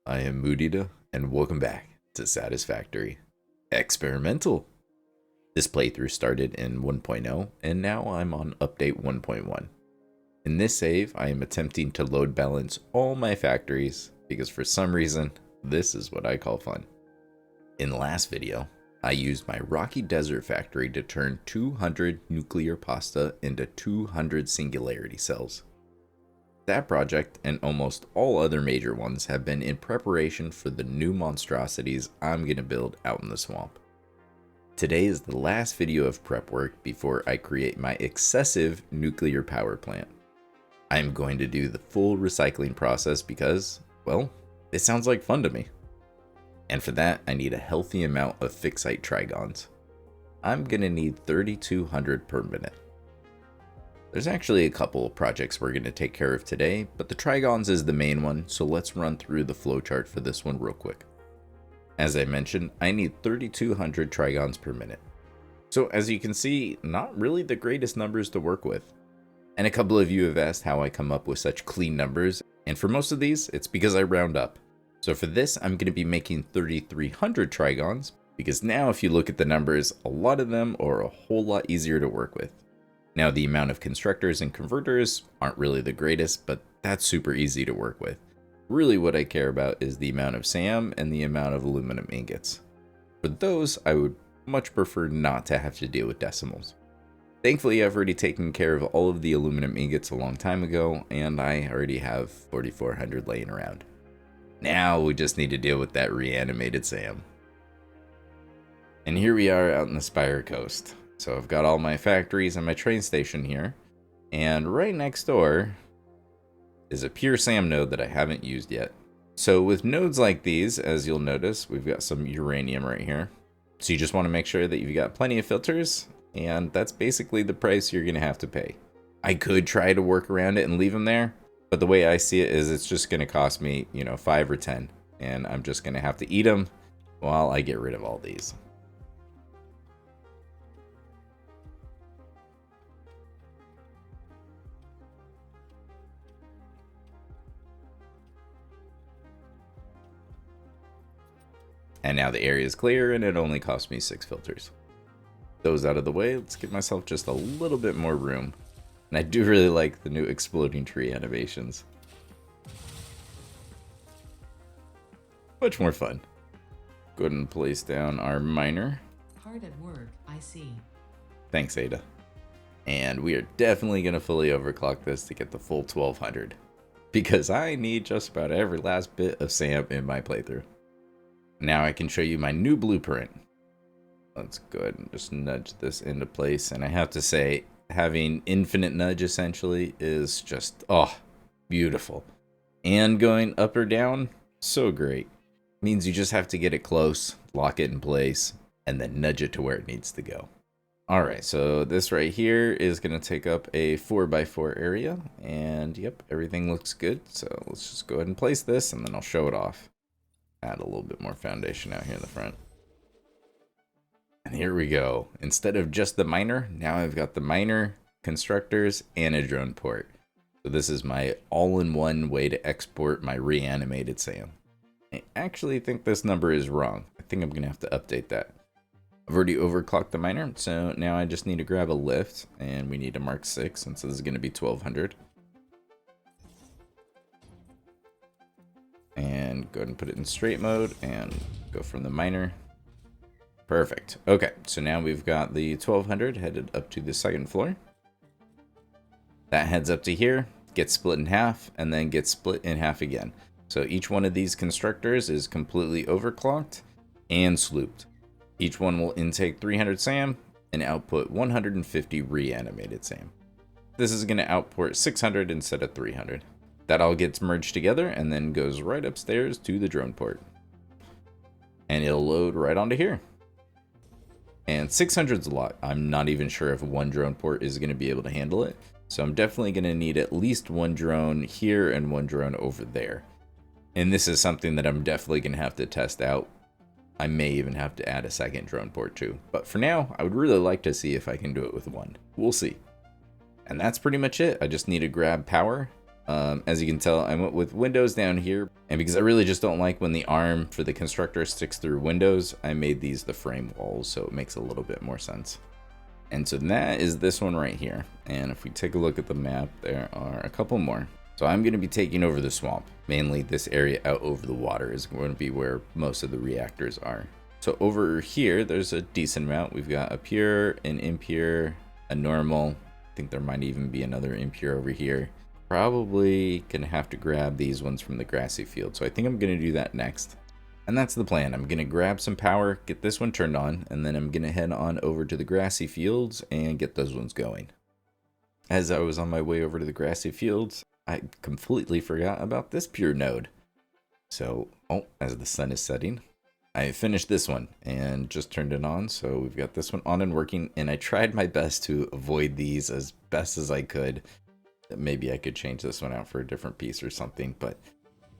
I am Moodida, and welcome back to Satisfactory Experimental. This playthrough started in 1.0, and now I'm on update 1.1. In this save, I am attempting to load balance all my factories, because for some reason, this is what I call fun. In the last video, I used my Rocky Desert factory to turn 200 nuclear pasta into 200 singularity cells. That project, and almost all other major ones, have been in preparation for the new monstrosities I'm going to build out in the swamp. Today is the last video of prep work before I create my excessive nuclear power plant. I'm going to do the full recycling process because, well, it sounds like fun to me. And for that, I need a healthy amount of Ficsite Trigons. I'm going to need 3,200 per minute. There's actually a couple of projects we're going to take care of today, but the Trigons is the main one, so let's run through the flowchart for this one real quick. As I mentioned, I need 3,200 Trigons per minute. So as you can see, not really the greatest numbers to work with. And a couple of you have asked how I come up with such clean numbers, and for most of these, it's because I round up. So for this, I'm going to be making 3,300 Trigons, because now if you look at the numbers, a lot of them are a whole lot easier to work with. Now the amount of constructors and converters aren't really the greatest, but that's super easy to work with. Really what I care about is the amount of SAM and the amount of aluminum ingots. For those, I would much prefer not to have to deal with decimals. Thankfully, I've already taken care of all of the aluminum ingots a long time ago, and I already have 4,400 laying around. Now we just need to deal with that reanimated SAM. And here we are out in the Spire Coast. So I've got all my factories and my train station here, and right next door is a pure SAM node that I haven't used yet. So with nodes like these, as you'll notice, we've got some uranium right here. So you just want to make sure that you've got plenty of filters, and that's basically the price you're going to have to pay. I could try to work around it and leave them there, but the way I see it is it's just going to cost me, 5 or 10, and I'm just going to have to eat them while I get rid of all these. And now the area is clear, and it only cost me 6 filters. Those out of the way, let's give myself just a little bit more room. And I do really like the new exploding tree animations. Much more fun. Go ahead and place down our miner. Hard at work, I see. Thanks, Ada. And we are definitely going to fully overclock this to get the full 1,200. Because I need just about every last bit of SAM in my playthrough. Now I can show you my new blueprint. Let's go ahead and just nudge this into place. And I have to say, having infinite nudge essentially is just, beautiful. And going up or down, so great. Means you just have to get it close, lock it in place, and then nudge it to where it needs to go. Alright, so this right here is going to take up a 4x4 area. And yep, everything looks good. So let's just go ahead and place this, and then I'll show it off. Add a little bit more foundation out here in the front. And here we go. Instead of just the miner, now I've got the miner, constructors, and a drone port. So this is my all-in-one way to export my reanimated SAM. I actually think this number is wrong. I think I'm going to have to update that. I've already overclocked the miner, so now I just need to grab a lift, and we need to mark 6, since this is going to be 1,200. And go ahead and put it in straight mode and go from the miner. Perfect. Okay, so now we've got the 1,200 headed up to the second floor. That heads up to here, gets split in half, and then gets split in half again. So each one of these constructors is completely overclocked and slooped. Each one will intake 300 SAM and output 150 reanimated SAM. This is going to output 600 instead of 300. That all gets merged together and then goes right upstairs to the drone port. And it'll load right onto here. And 600 is a lot. I'm not even sure if one drone port is going to be able to handle it. So I'm definitely going to need at least one drone here and one drone over there. And this is something that I'm definitely going to have to test out. I may even have to add a second drone port too. But for now, I would really like to see if I can do it with one. We'll see. And that's pretty much it. I just need to grab power As you can tell, I went with windows down here, and because I really just don't like when the arm for the constructor sticks through windows, I made these the frame walls, so it makes a little bit more sense. And so that is this one right here. And if we take a look at the map, there are a couple more. So I'm going to be taking over the swamp. Mainly this area out over the water is going to be where most of the reactors are. So over here, there's a decent amount. We've got a pure, an impure, a normal. I think there might even be another impure over here. Probably gonna have to grab these ones from the grassy field. So I think I'm gonna do that next. And that's the plan. I'm gonna grab some power, get this one turned on, and then I'm gonna head on over to the grassy fields and get those ones going. As I was on my way over to the grassy fields, I completely forgot about this pure node. So, as the sun is setting, I finished this one and just turned it on. So we've got this one on and working, and I tried my best to avoid these as best as I could. Maybe I could change this one out for a different piece or something, but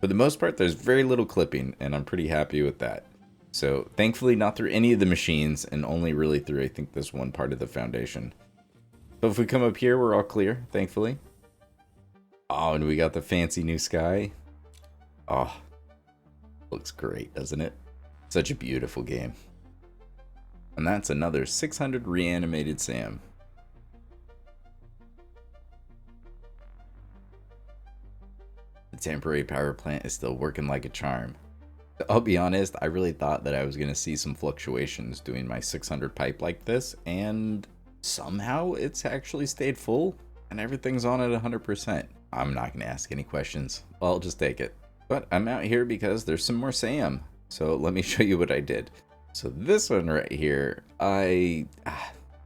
for the most part, there's very little clipping, and I'm pretty happy with that. So thankfully not through any of the machines, and only really through, I think, this one part of the foundation. But if we come up here, we're all clear, thankfully. Oh, and we got the fancy new sky. Oh, looks great, doesn't it? Such a beautiful game. And that's another 600 reanimated SAM. The temporary power plant is still working like a charm. I'll be honest, I really thought that I was going to see some fluctuations doing my 600 pipe like this, and somehow it's actually stayed full, and everything's on at 100%. I'm not going to ask any questions. I'll just take it. But I'm out here because there's some more SAM, so let me show you what I did. So this one right here,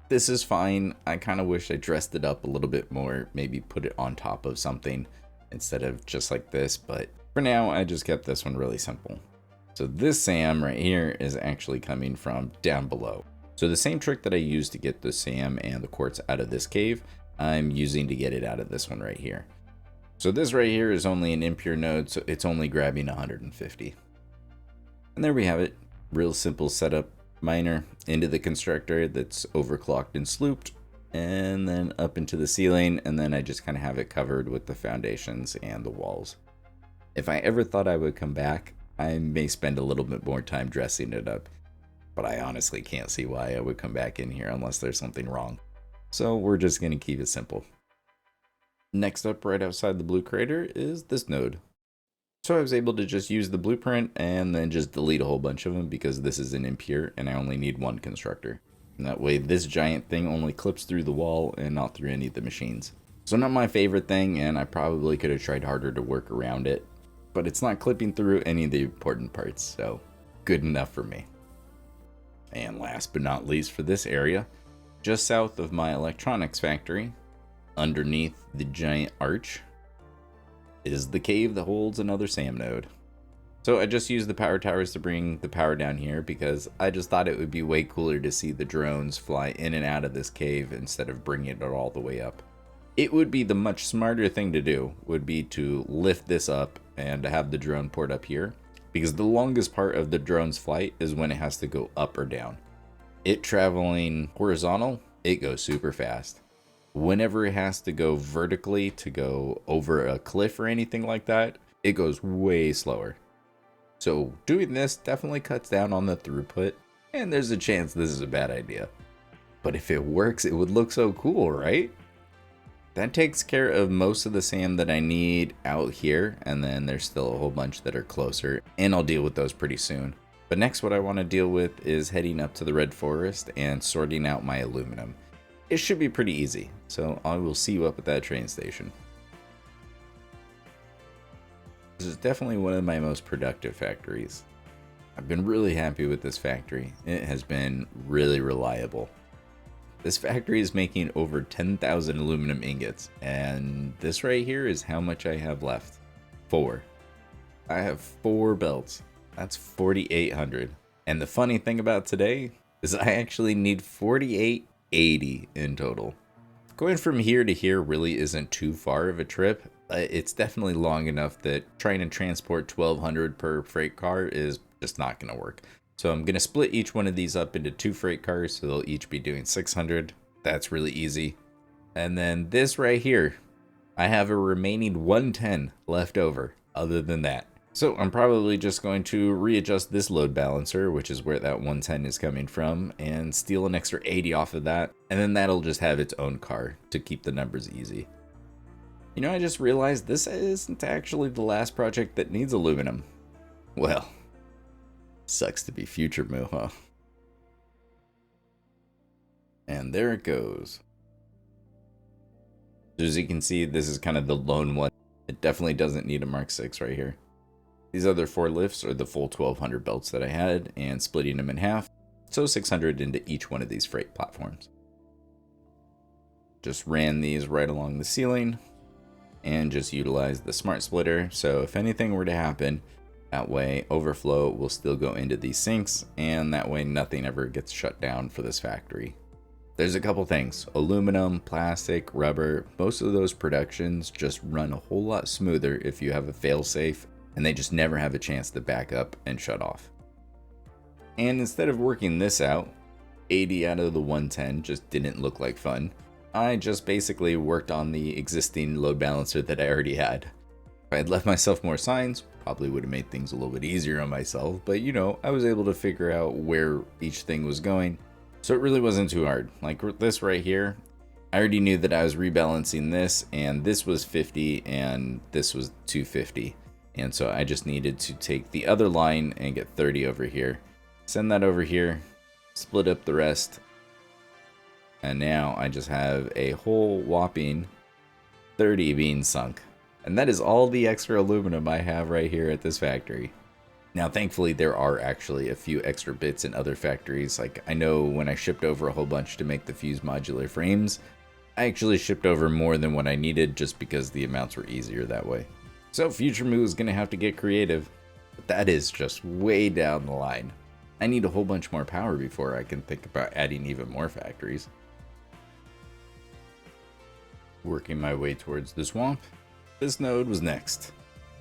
this is fine. I kind of wish I dressed it up a little bit more, maybe put it on top of something instead of just like this, but for now I just kept this one really simple. So this SAM right here is actually coming from down below. So the same trick that I used to get the SAM and the quartz out of this cave, I'm using to get it out of this one right here. So this right here is only an impure node, so it's only grabbing 150. And there we have it. Real simple setup miner into the constructor that's overclocked and slooped, and then up into the ceiling, and then I just kind of have it covered with the foundations and the walls. If I ever thought I would come back, I may spend a little bit more time dressing it up, but I honestly can't see why I would come back in here unless there's something wrong. So we're just going to keep it simple. Next up, right outside the blue crater, is this node. So I was able to just use the blueprint and then just delete a whole bunch of them because this is an impure and I only need one constructor. And that way this giant thing only clips through the wall and not through any of the machines. So not my favorite thing, and I probably could have tried harder to work around it, but it's not clipping through any of the important parts, so good enough for me. And last but not least for this area, just south of my electronics factory, underneath the giant arch, is the cave that holds another SAM node. So I just used the power towers to bring the power down here because I just thought it would be way cooler to see the drones fly in and out of this cave instead of bringing it all the way up. It would be the much smarter thing to do would be to lift this up and have the drone port up here, because the longest part of the drone's flight is when it has to go up or down. It traveling horizontal, it goes super fast. Whenever it has to go vertically to go over a cliff or anything like that, it goes way slower. So doing this definitely cuts down on the throughput, and there's a chance this is a bad idea. But if it works, it would look so cool, right? That takes care of most of the SAM that I need out here, and then there's still a whole bunch that are closer, and I'll deal with those pretty soon. But next what I want to deal with is heading up to the Red Forest and sorting out my aluminum. It should be pretty easy, so I will see you up at that train station. This is definitely one of my most productive factories. I've been really happy with this factory. It has been really reliable. This factory is making over 10,000 aluminum ingots, and this right here is how much I have left. 4. I have 4 belts. That's 4,800. And the funny thing about today is I actually need 4,880 in total. Going from here to here really isn't too far of a trip. It's definitely long enough that trying to transport 1,200 per freight car is just not going to work. So I'm going to split each one of these up into 2 freight cars, so they'll each be doing 600. That's really easy. And then this right here, I have a remaining 110 left over other than that. So I'm probably just going to readjust this load balancer, which is where that 110 is coming from, and steal an extra 80 off of that, and then that'll just have its own car to keep the numbers easy. You know, I just realized this isn't actually the last project that needs aluminum. Well, sucks to be future Moo, huh? And there it goes. As you can see, this is kind of the lone one. It definitely doesn't need a Mark 6 right here. These other 4 lifts are the full 1200 belts that I had, and splitting them in half, so 600 into each one of these freight platforms. Just ran these right along the ceiling, and just utilized the smart splitter, so if anything were to happen, that way overflow will still go into these sinks, and that way nothing ever gets shut down for this factory. There's a couple things: aluminum, plastic, rubber. Most of those productions just run a whole lot smoother if you have a failsafe, and they just never have a chance to back up and shut off. And instead of working this out, 80 out of the 110 just didn't look like fun. I just basically worked on the existing load balancer that I already had. If I had left myself more signs, probably would have made things a little bit easier on myself, but you know, I was able to figure out where each thing was going. So it really wasn't too hard. Like this right here, I already knew that I was rebalancing this, and this was 50 and this was 250. And so I just needed to take the other line and get 30 over here. Send that over here, split up the rest. And now I just have a whole whopping 30 being sunk. And that is all the extra aluminum I have right here at this factory. Now, thankfully, there are actually a few extra bits in other factories. Like, I know when I shipped over a whole bunch to make the fuse modular frames, I actually shipped over more than what I needed just because the amounts were easier that way. So future Moo is going to have to get creative. But that is just way down the line. I need a whole bunch more power before I can think about adding even more factories. Working my way towards the swamp. This node was next.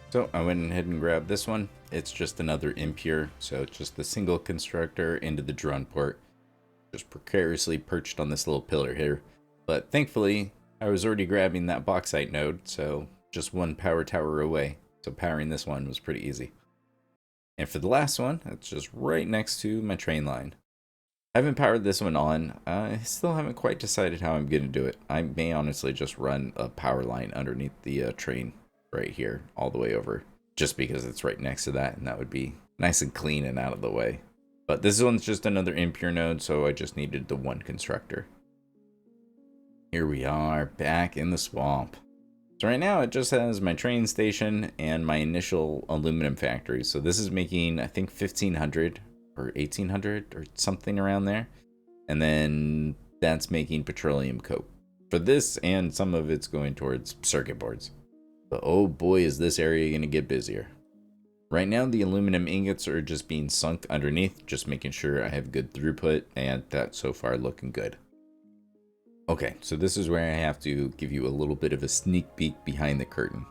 So I went ahead and grabbed this one. It's just another impure, so it's just the single constructor into the drone port. Just precariously perched on this little pillar here. But thankfully, I was already grabbing that bauxite node, so just one power tower away. So powering this one was pretty easy. And for the last one, it's just right next to my train line. I haven't powered this one on. I still haven't quite decided how I'm going to do it. I may honestly just run a power line underneath the train right here all the way over, just because it's right next to that, and that would be nice and clean and out of the way. But this one's just another impure node, so I just needed the one constructor. Here we are, back in the swamp. So right now it just has my train station and my initial aluminum factory. So this is making, I think, 1500 or 1800 or something around there. And then that's making petroleum coke. For this, and some of it's going towards circuit boards. But oh boy, is this area going to get busier. Right now, the aluminum ingots are just being sunk underneath, just making sure I have good throughput, and that's so far looking good. Okay, so this is where I have to give you a little bit of a sneak peek behind the curtain.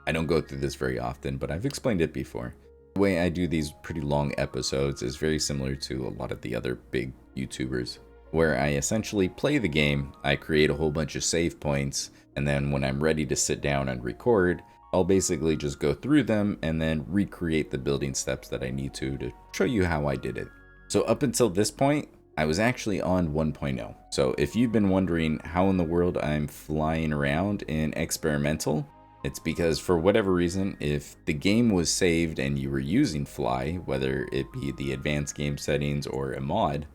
I don't go through this very often, but I've explained it before. The way I do these pretty long episodes is very similar to a lot of the other big YouTubers, where I essentially play the game, I create a whole bunch of save points, and then when I'm ready to sit down and record, I'll basically just go through them and then recreate the building steps that I need to show you how I did it. So up until this point, I was actually on 1.0. So if you've been wondering how in the world I'm flying around in experimental, it's because for whatever reason, if the game was saved and you were using fly, whether it be the advanced game settings or a mod,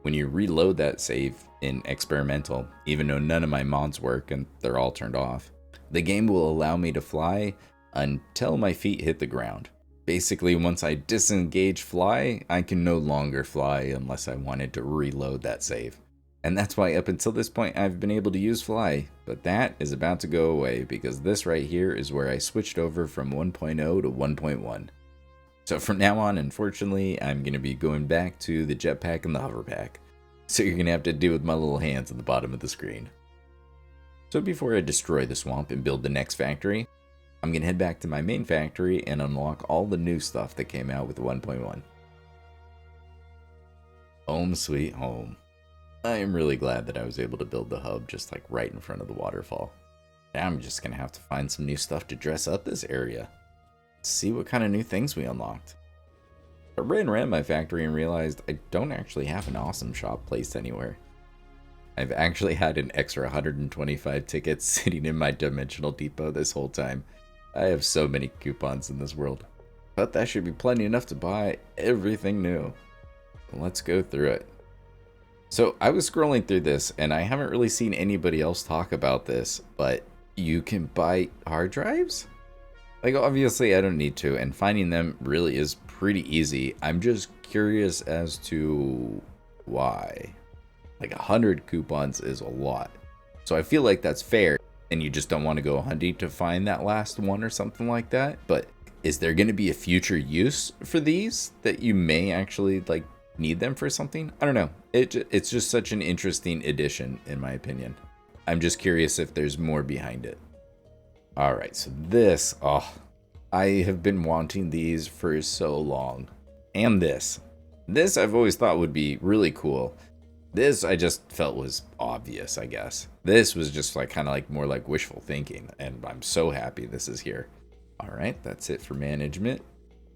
when you reload that save in experimental, even though none of my mods work and they're all turned off, the game will allow me to fly until my feet hit the ground. Basically, once I disengage fly, I can no longer fly unless I wanted to reload that save. And that's why up until this point I've been able to use fly, but that is about to go away because this right here is where I switched over from 1.0 to 1.1. So from now on, unfortunately, I'm going to be going back to the jetpack and the hoverpack. So you're going to have to deal with my little hands at the bottom of the screen. So before I destroy the swamp and build the next factory, I'm going to head back to my main factory and unlock all the new stuff that came out with 1.1. Home sweet home. I am really glad that I was able to build the hub just like right in front of the waterfall. Now I'm just gonna have to find some new stuff to dress up this area. See what kind of new things we unlocked. I ran around my factory and realized I don't actually have an awesome shop placed anywhere. I've actually had an extra 125 tickets sitting in my dimensional depot this whole time. I have so many coupons in this world. But that should be plenty enough to buy everything new. Let's go through it. So I was scrolling through this and I haven't really seen anybody else talk about this, but you can buy hard drives? Like, obviously I don't need to, and finding them really is pretty easy. I'm just curious as to why. Like 100 coupons is a lot. So I feel like that's fair, and you just don't want to go hunting to find that last one or something like that. But is there going to be a future use for these that you may actually like need them for something? I don't know. It's just such an interesting addition in my opinion. I'm just curious if there's more behind it. All right, so this, I have been wanting these for so long. And this I've always thought would be really cool. This I just felt was obvious, I guess. This was just like kind of like more like wishful thinking, and I'm so happy this is here. All right, that's it for management.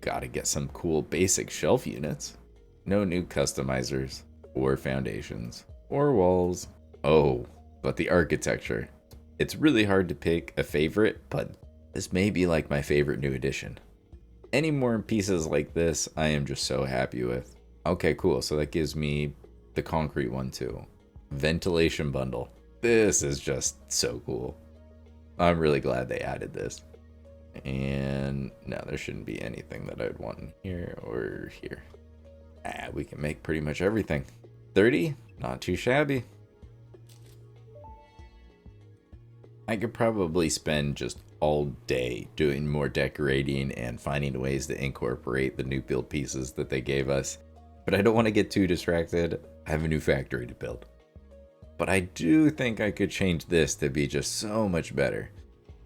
Gotta get some cool basic shelf units. No new customizers, or foundations, or walls. Oh, but the architecture. It's really hard to pick a favorite, but this may be like my favorite new addition. Any more pieces like this, I am just so happy with. Okay, cool, so that gives me the concrete one too. Ventilation bundle. This is just so cool. I'm really glad they added this. And no, there shouldn't be anything that I'd want in here or here. We can make pretty much everything. 30, not too shabby. I could probably spend just all day doing more decorating and finding ways to incorporate the new build pieces that they gave us. But I don't want to get too distracted. I have a new factory to build. But I do think I could change this to be just so much better.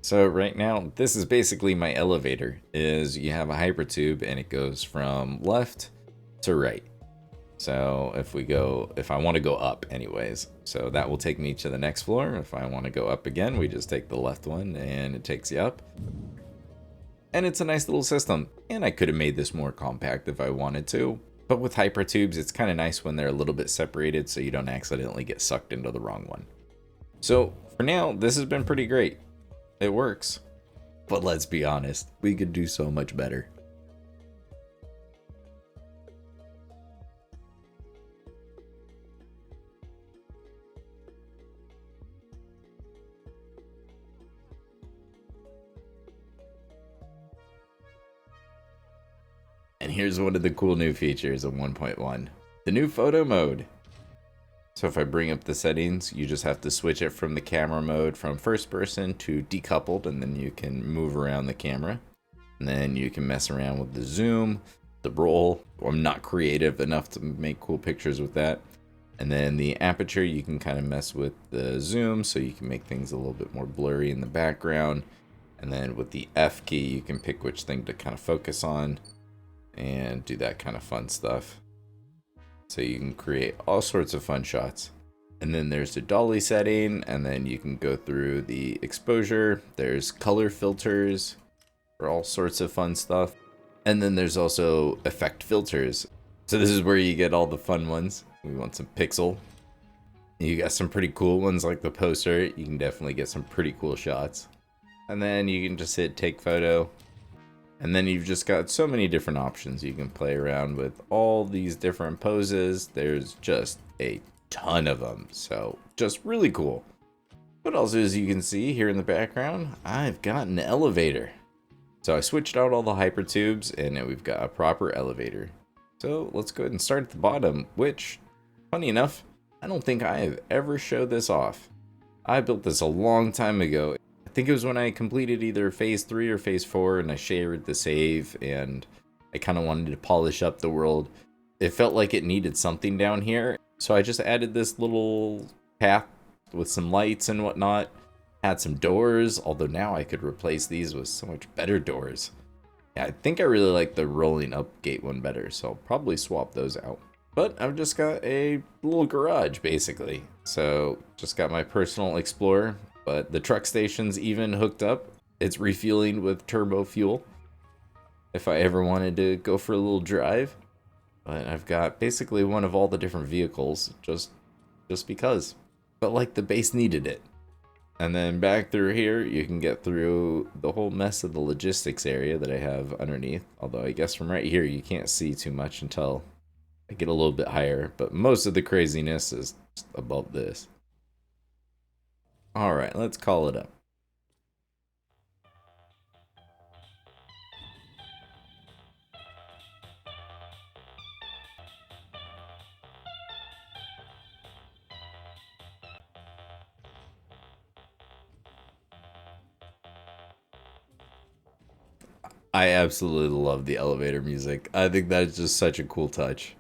So right now, this is basically my elevator. Is you have a hypertube and it goes from left to right. So if I want to go up anyways, so that will take me to the next floor. If I want to go up again, we just take the left one and it takes you up. And it's a nice little system. And I could have made this more compact if I wanted to. But with hypertubes, it's kind of nice when they're a little bit separated so you don't accidentally get sucked into the wrong one. So for now, this has been pretty great. It works. But let's be honest, we could do so much better. And here's one of the cool new features of 1.1, the new photo mode. So if I bring up the settings, you just have to switch it from the camera mode from first person to decoupled, and then you can move around the camera. And then you can mess around with the zoom, the roll. I'm not creative enough to make cool pictures with that. And then the aperture, you can kind of mess with the zoom, so you can make things a little bit more blurry in the background. And then with the F key, you can pick which thing to kind of focus on and do that kind of fun stuff. So you can create all sorts of fun shots. And then there's the dolly setting, and then you can go through the exposure. There's color filters for all sorts of fun stuff. And then there's also effect filters. So this is where you get all the fun ones. We want some pixel. You got some pretty cool ones like the poster. You can definitely get some pretty cool shots. And then you can just hit take photo. And then you've just got so many different options. You can play around with all these different poses. There's just a ton of them. So just really cool. But also, as you can see here in the background, I've got an elevator. So I switched out all the hypertubes and now we've got a proper elevator. So let's go ahead and start at the bottom, which, funny enough, I don't think I have ever showed this off. I built this a long time ago. I think it was when I completed either phase 3 or phase 4 and I shared the save and I kind of wanted to polish up the world. It felt like it needed something down here. So I just added this little path with some lights and whatnot. Had some doors, although now I could replace these with so much better doors. Yeah, I think I really like the rolling up gate one better, so I'll probably swap those out. But I've just got a little garage basically. So just got my personal explorer. But the truck station's even hooked up. It's refueling with turbo fuel if I ever wanted to go for a little drive. But I've got basically one of all the different vehicles just because. But like the base needed it. And then back through here, you can get through the whole mess of the logistics area that I have underneath. Although I guess from right here, you can't see too much until I get a little bit higher. But most of the craziness is just above this. All right, let's call it up. I absolutely love the elevator music. I think that's just such a cool touch.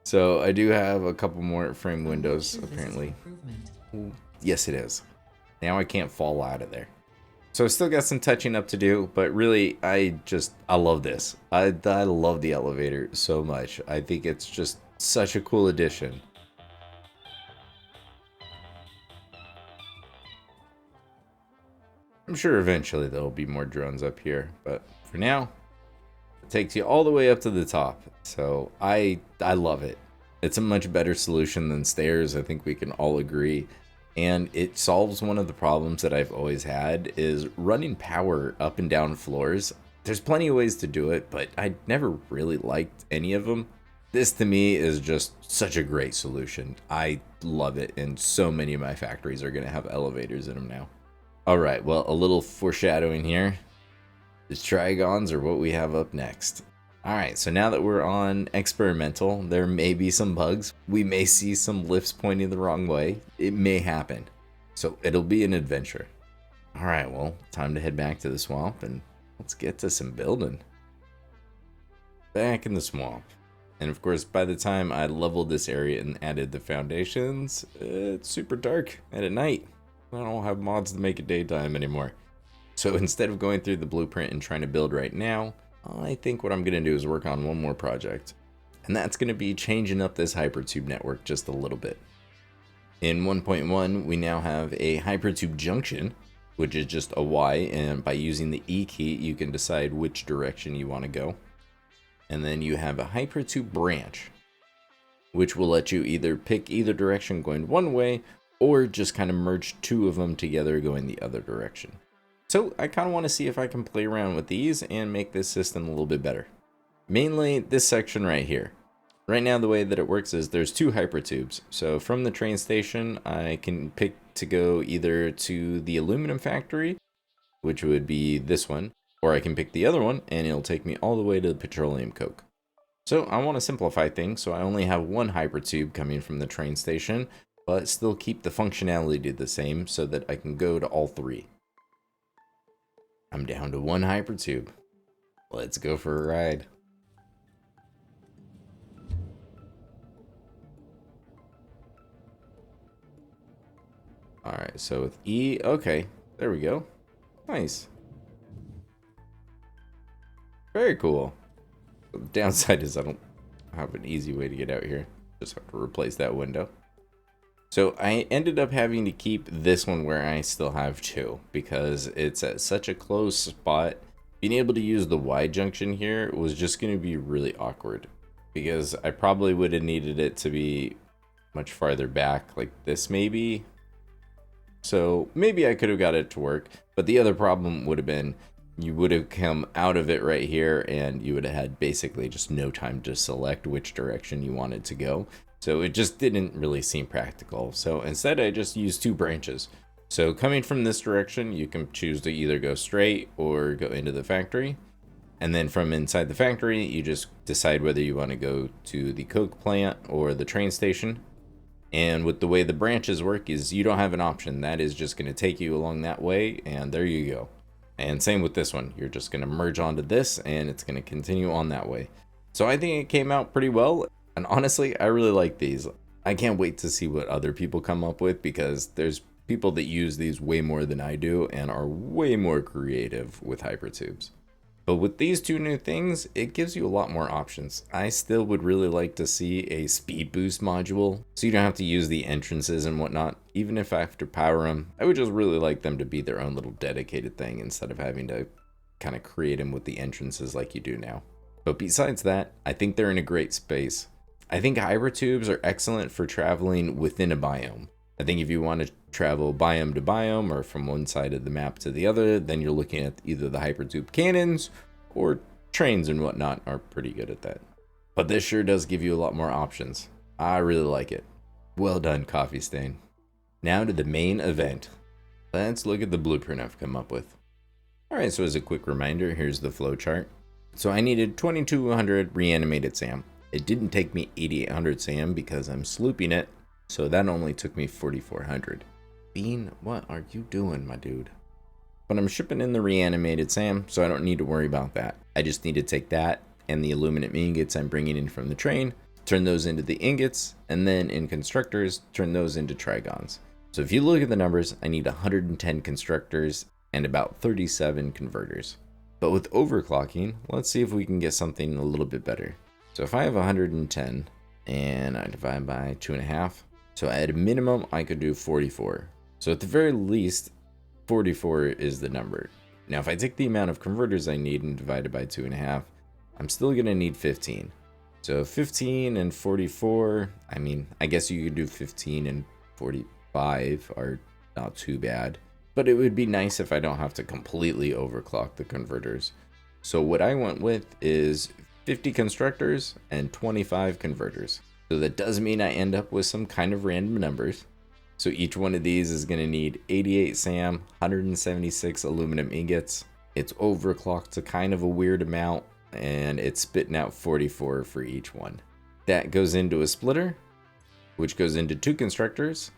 So I do have a couple more frame windows, apparently. Ooh, yes, it is. Now I can't fall out of there. So I still got some touching up to do, but really, I love this. I love the elevator so much. I think it's just such a cool addition. I'm sure eventually there'll be more drones up here, but for now, it takes you all the way up to the top. So I love it. It's a much better solution than stairs. I think we can all agree. And it solves one of the problems that I've always had is running power up and down floors. There's plenty of ways to do it, but I never really liked any of them. This to me is just such a great solution. I love it, and so many of my factories are going to have elevators in them now. Alright, well, a little foreshadowing here. The Trigons are what we have up next. Alright, so now that we're on experimental, there may be some bugs. We may see some lifts pointing the wrong way. It may happen. So it'll be an adventure. Alright, well, time to head back to the swamp and let's get to some building. Back in the swamp. And of course, by the time I leveled this area and added the foundations, it's super dark and at night. I don't have mods to make it daytime anymore. So instead of going through the blueprint and trying to build right now, I think what I'm going to do is work on one more project. And that's going to be changing up this hypertube network just a little bit. In 1.1, we now have a hypertube junction, which is just a Y, and by using the E key, you can decide which direction you want to go. And then you have a hypertube branch, which will let you either pick either direction going one way, or just kind of merge two of them together going the other direction. So I kind of want to see if I can play around with these and make this system a little bit better. Mainly this section right here. Right now the way that it works is there's two hypertubes. So from the train station I can pick to go either to the aluminum factory, which would be this one, or I can pick the other one and it'll take me all the way to the petroleum coke. So I want to simplify things, so I only have one hypertube coming from the train station, but still keep the functionality the same so that I can go to all three. I'm down to one hypertube. Let's go for a ride. Alright, so with E, okay, there we go. Nice. Very cool. The downside is I don't have an easy way to get out here. Just have to replace that window. So I ended up having to keep this one where I still have two because it's at such a close spot. Being able to use the Y junction here was just going to be really awkward because I probably would have needed it to be much farther back like this maybe. So maybe I could have got it to work, but the other problem would have been you would have come out of it right here and you would have had basically just no time to select which direction you wanted to go. So it just didn't really seem practical. So instead I just used two branches. So coming from this direction, you can choose to either go straight or go into the factory. And then from inside the factory, you just decide whether you want to go to the coke plant or the train station. And with the way the branches work is you don't have an option. That is just going to take you along that way and there you go. And same with this one. You're just going to merge onto this and it's going to continue on that way. So I think it came out pretty well. And honestly, I really like these. I can't wait to see what other people come up with because there's people that use these way more than I do and are way more creative with hypertubes. But with these two new things, it gives you a lot more options. I still would really like to see a speed boost module, so you don't have to use the entrances and whatnot. Even if I have to power them, I would just really like them to be their own little dedicated thing instead of having to kind of create them with the entrances like you do now. But besides that, I think they're in a great space. I think hypertubes are excellent for traveling within a biome. I think if you want to travel biome to biome or from one side of the map to the other, then you're looking at either the hypertube cannons or trains and whatnot are pretty good at that. But this sure does give you a lot more options. I really like it. Well done, Coffee Stain. Now to the main event. Let's look at the blueprint I've come up with. Alright, so as a quick reminder, here's the flowchart. So I needed 2200 reanimated SAM. It didn't take me 8800 SAM because I'm slooping it. So that only took me 4,400. Bean, what are you doing, my dude? But I'm shipping in the reanimated SAM, so I don't need to worry about that. I just need to take that and the aluminum ingots I'm bringing in from the train, turn those into the ingots, and then in constructors, turn those into Trigons. So if you look at the numbers, I need 110 constructors and about 37 converters. But with overclocking, let's see if we can get something a little bit better. So if I have 110 and I divide by 2.5, so at a minimum, I could do 44. So at the very least, 44 is the number. Now, if I take the amount of converters I need and divide it by 2.5, I'm still going to need 15. So 15 and 44, I mean, I guess you could do 15 and 45 are not too bad. But it would be nice if I don't have to completely overclock the converters. So what I went with is 50 constructors and 25 converters. So that does mean I end up with some kind of random numbers. So each one of these is going to need 88 SAM, 176 aluminum ingots. It's overclocked to kind of a weird amount, and it's spitting out 44 for each one. That goes into a splitter, which goes into 2 constructors.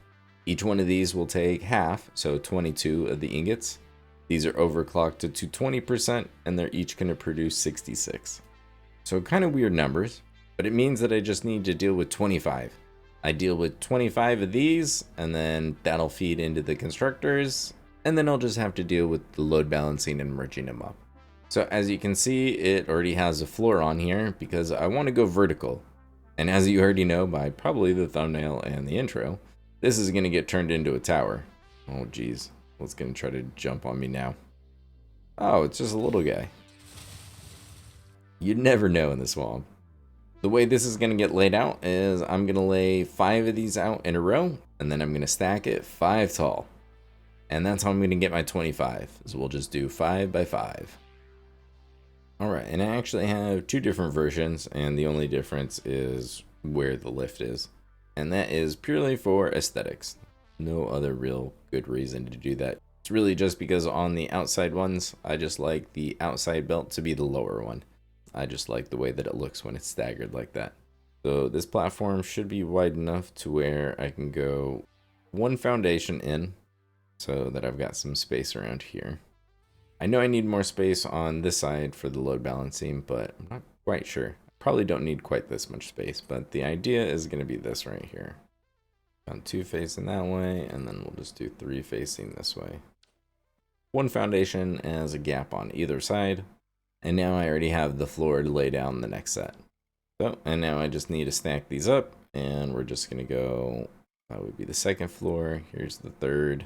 Each one of these will take half, so 22 of the ingots. These are overclocked to 20%, and they're each going to produce 66. So kind of weird numbers. But it means that I just need to deal with 25. I deal with 25 of these, and then that'll feed into the constructors, and then I'll just have to deal with the load balancing and merging them up. So as you can see, it already has a floor on here because I want to go vertical. And as you already know by probably the thumbnail and the intro, this is going to get turned into a tower. Oh geez, what's going to try to jump on me now? Oh, it's just a little guy. You'd never know in the swamp. The way this is going to get laid out is I'm going to lay 5 of these out in a row, and then I'm going to stack it 5 tall. And that's how I'm going to get my 25. So we'll just do 5 by 5. Alright, and I actually have 2 different versions, and the only difference is where the lift is. And that is purely for aesthetics. No other real good reason to do that. It's really just because on the outside ones, I just like the outside belt to be the lower one. I just like the way that it looks when it's staggered like that. So this platform should be wide enough to where I can go 1 foundation in so that I've got some space around here. I know I need more space on this side for the load balancing, but I'm not quite sure. I probably don't need quite this much space, but the idea is going to be this right here. 2 facing that way, and then we'll just do 3 facing this way. 1 foundation as a gap on either side. And now I already have the floor to lay down the next set. So, and now I just need to stack these up, and we're just going to go, that would be the 2nd floor, here's the 3rd,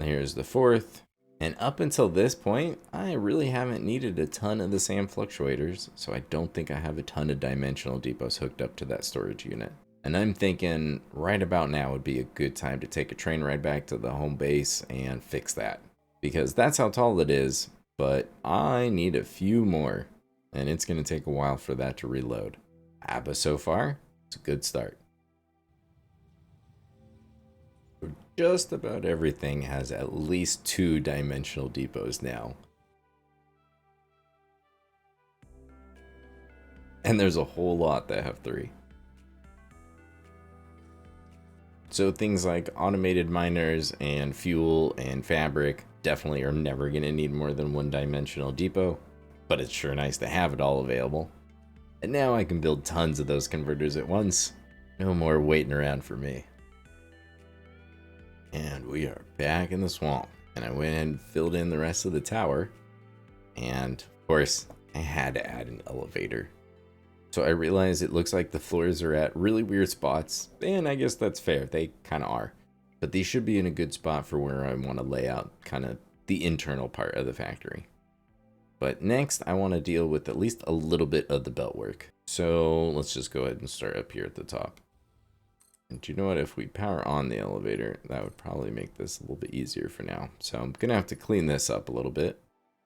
here's the 4th. And up until this point, I really haven't needed a ton of the SAM fluctuators, so I don't think I have a ton of dimensional depots hooked up to that storage unit. And I'm thinking right about now would be a good time to take a train ride back to the home base and fix that. Because that's how tall it is. But I need a few more, and it's going to take a while for that to reload. But so far, it's a good start. Just about everything has at least 2 dimensional depots now. And there's a whole lot that have 3. So things like automated miners and fuel and fabric definitely are never going to need more than 1 dimensional depot, but it's sure nice to have it all available. And now I can build tons of those converters at once. No more waiting around for me. And we are back in the swamp, and I went and filled in the rest of the tower, and course, I had to add an elevator. So I realized it looks like the floors are at really weird spots, and I guess that's fair, they kind of are. But these should be in a good spot for where I want to lay out kind of the internal part of the factory. But next, I want to deal with at least a little bit of the belt work. So let's just go ahead and start up here at the top. And you know what, if we power on the elevator, that would probably make this a little bit easier for now. So I'm going to have to clean this up a little bit.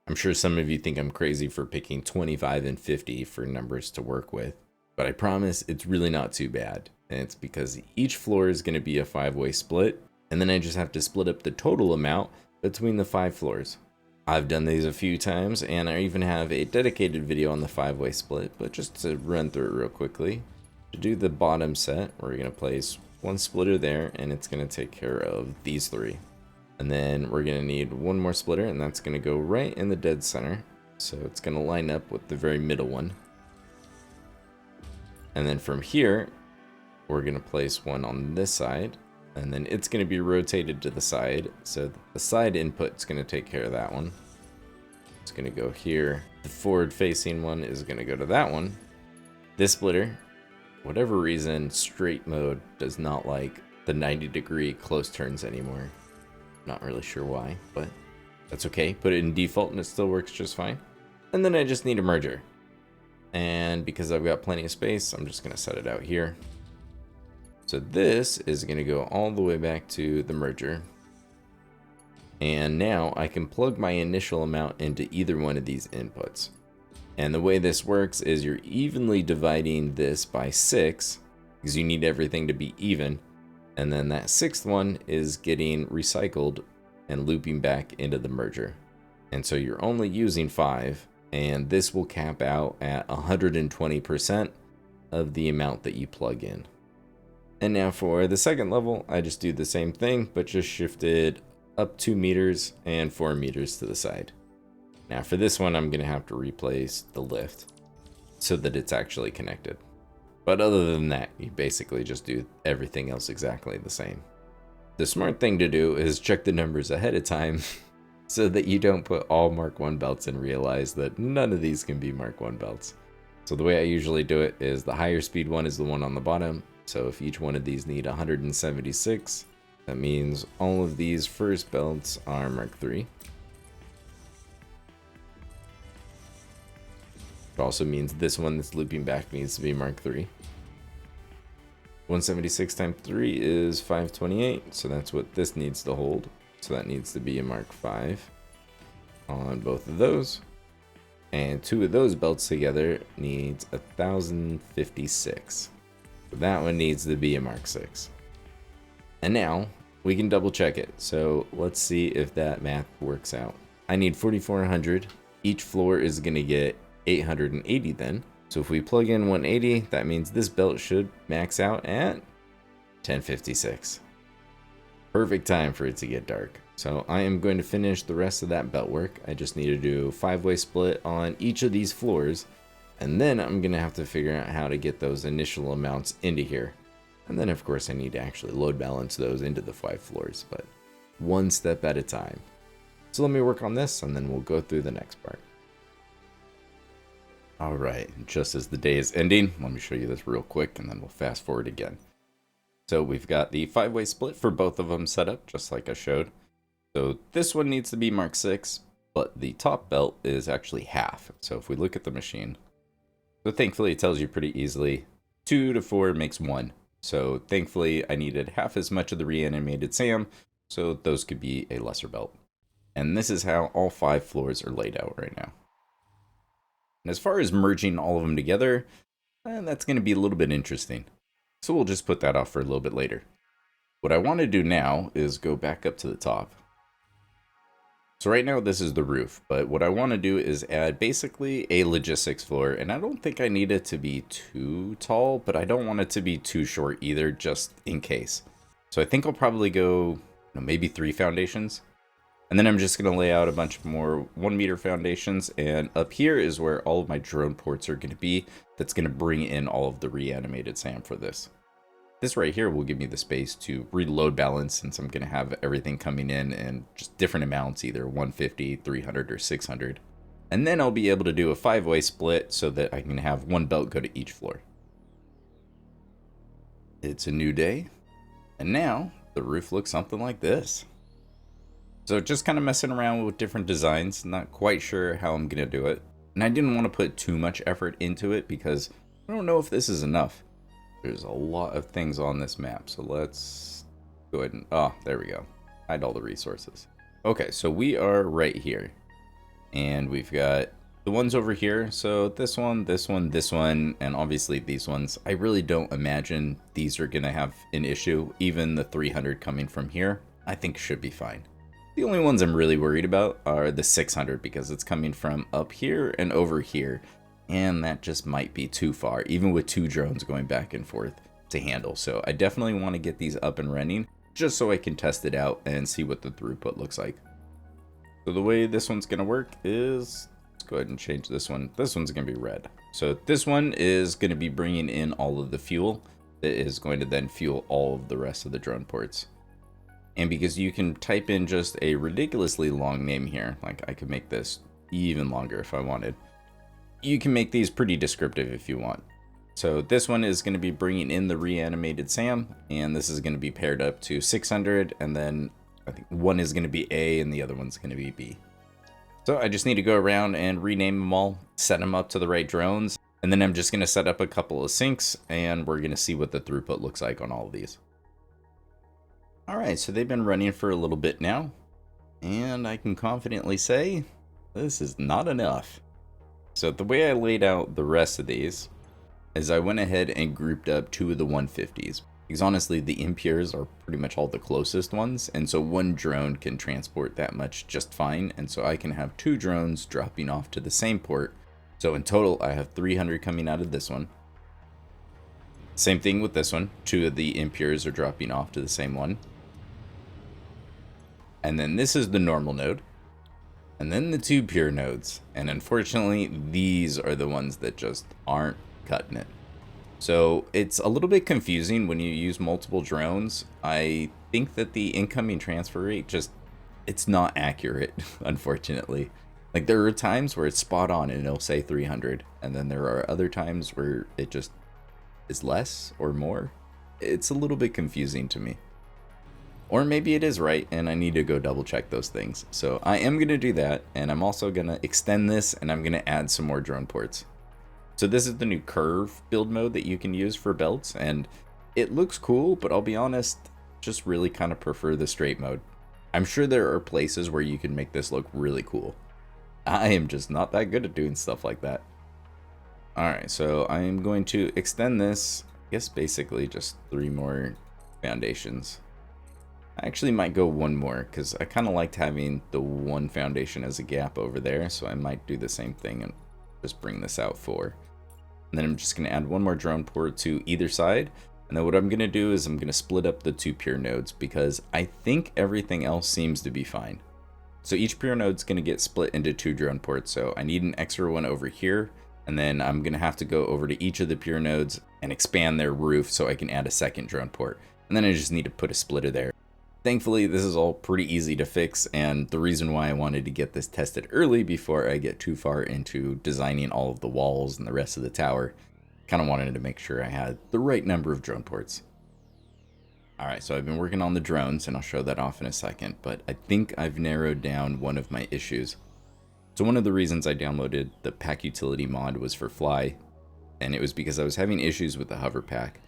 I'm sure some of you think I'm crazy for picking 25 and 50 for numbers to work with, but I promise it's really not too bad. And it's because each floor is going to be a 5-way split, and then I just have to split up the total amount between the 5 floors. I've done these a few times, and I even have a dedicated video on the 5-way split, but just to run through it real quickly. To do the bottom set, we're going to place one splitter there, and it's going to take care of these 3. And then we're going to need one more splitter, and that's going to go right in the dead center. So it's going to line up with the very middle one. And then from here, we're going to place one on this side. And then it's going to be rotated to the side. So the side input is going to take care of that one. It's going to go here. The forward facing one is going to go to that one. This splitter, whatever reason, straight mode does not like the 90-degree close turns anymore. Not really sure why, but that's okay. Put it in default and it still works just fine. And then I just need a merger. And because I've got plenty of space, I'm just going to set it out here. So this is going to go all the way back to the merger. And now I can plug my initial amount into either one of these inputs. And the way this works is you're evenly dividing this by 6 because you need everything to be even. And then that 6th one is getting recycled and looping back into the merger. And so you're only using 5, and this will cap out at 120% of the amount that you plug in. And now for the second level, I just do the same thing, but just shifted up 2 meters and 4 meters to the side. Now for this one, I'm going to have to replace the lift so that it's actually connected. But other than that, you basically just do everything else exactly the same. The smart thing to do is check the numbers ahead of time so that you don't put all Mark 1 belts and realize that none of these can be Mark 1 belts. So the way I usually do it is the higher speed one is the one on the bottom. So if each one of these need 176, that means all of these first belts are Mark 3. It also means this one that's looping back needs to be Mark 3. 176 times 3 is 528, so that's what this needs to hold. So that needs to be a Mark 5 on both of those. And 2 of those belts together needs 1056. So that one needs to be a Mark 6. And now we can double check it. So let's see if that math works out. I need 4400. Each floor is going to get 880 then. So if we plug in 180, that means this belt should max out at 1056. Perfect time for it to get dark. So I am going to finish the rest of that belt work. I just need to do a 5-way split on each of these floors. And then I'm going to have to figure out how to get those initial amounts into here. And then of course I need to actually load balance those into the 5 floors, but one step at a time. So let me work on this and then we'll go through the next part. Alright, just as the day is ending, let me show you this real quick and then we'll fast forward again. So we've got the 5-way split for both of them set up, just like I showed. So this one needs to be Mark 6, but the top belt is actually half. So if we look at the machine, so thankfully it tells you pretty easily, 2 to 4 makes 1. So thankfully I needed half as much of the reanimated SAM, so those could be a lesser belt. And this is how all 5 floors are laid out right now. And as far as merging all of them together, that's going to be a little bit interesting. So we'll just put that off for a little bit later. What I want to do now is go back up to the top. So right now this is the roof, but what I want to do is add basically a logistics floor, and I don't think I need it to be too tall, but I don't want it to be too short either, just in case. So I think I'll probably go maybe 3 foundations. And then I'm just going to lay out a bunch more 1 meter foundations, and up here is where all of my drone ports are going to be. That's going to bring in all of the reanimated SAM for this. This right here will give me the space to reload balance, since I'm going to have everything coming in just different amounts, either 150, 300, or 600. And then I'll be able to do a 5-way split so that I can have one belt go to each floor. It's a new day, and now the roof looks something like this. So just kind of messing around with different designs, not quite sure how I'm going to do it. And I didn't want to put too much effort into it because I don't know if this is enough. There's a lot of things on this map, so let's go ahead and, oh, there we go. Hide all the resources. Okay, so we are right here. And we've got the ones over here. So this one, this one, this one, and obviously these ones. I really don't imagine these are going to have an issue. Even the 300 coming from here, I think should be fine. The only ones I'm really worried about are the 600 because it's coming from up here and over here. And that just might be too far, even with 2 drones going back and forth to handle. So I definitely want to get these up and running just so I can test it out and see what the throughput looks like. So the way this one's going to work is, let's go ahead and change this one. This one's going to be red. So this one is going to be bringing in all of the fuel that is going to then fuel all of the rest of the drone ports. And because you can type in just a ridiculously long name here, like I could make this even longer if I wanted. You can make these pretty descriptive if you want. So this one is going to be bringing in the Reanimated SAM, and this is going to be paired up to 600, and then I think one is going to be A and the other one's going to be B. So I just need to go around and rename them all, set them up to the right drones, and then I'm just going to set up a couple of syncs, and we're going to see what the throughput looks like on all of these. Alright, so they've been running for a little bit now, and I can confidently say this is not enough. So the way I laid out the rest of these is I went ahead and grouped up 2 of the 150s. Because honestly, the impures are pretty much all the closest ones, and so one drone can transport that much just fine, and so I can have 2 drones dropping off to the same port. So in total, I have 300 coming out of this one. Same thing with this one. 2 of the impures are dropping off to the same one. And then this is the normal node. And then the 2 pure nodes. And unfortunately, these are the ones that just aren't cutting it. So it's a little bit confusing when you use multiple drones. I think that the incoming transfer rate just, it's not accurate, unfortunately. Like there are times where it's spot on and it'll say 300. And then there are other times where it just is less or more. It's a little bit confusing to me. Or maybe it is right and I need to go double check those things. So I am going to do that, and I'm also going to extend this and I'm going to add some more drone ports. So this is the new curve build mode that you can use for belts, and it looks cool, but I'll be honest, just really kind of prefer the straight mode. I'm sure there are places where you can make this look really cool. I am just not that good at doing stuff like that. Alright, so I am going to extend this, I guess basically just 3 more foundations. I actually might go 1 more because I kind of liked having the 1 foundation as a gap over there, so I might do the same thing and just bring this out 4. And then I'm just going to add 1 more drone port to either side, and then what I'm going to do is I'm going to split up the 2 pure nodes because I think everything else seems to be fine. So each pure node is going to get split into 2 drone ports, so I need an extra one over here, and then I'm going to have to go over to each of the pure nodes and expand their roof so I can add a 2nd drone port, and then I just need to put a splitter there. Thankfully, this is all pretty easy to fix, and the reason why I wanted to get this tested early before I get too far into designing all of the walls and the rest of the tower, kind of wanted to make sure I had the right number of drone ports. Alright, so I've been working on the drones, and I'll show that off in a second, but I think I've narrowed down one of my issues. So one of the reasons I downloaded the Pak Utility Mod was for Fly, and it was because I was having issues with the hover pack.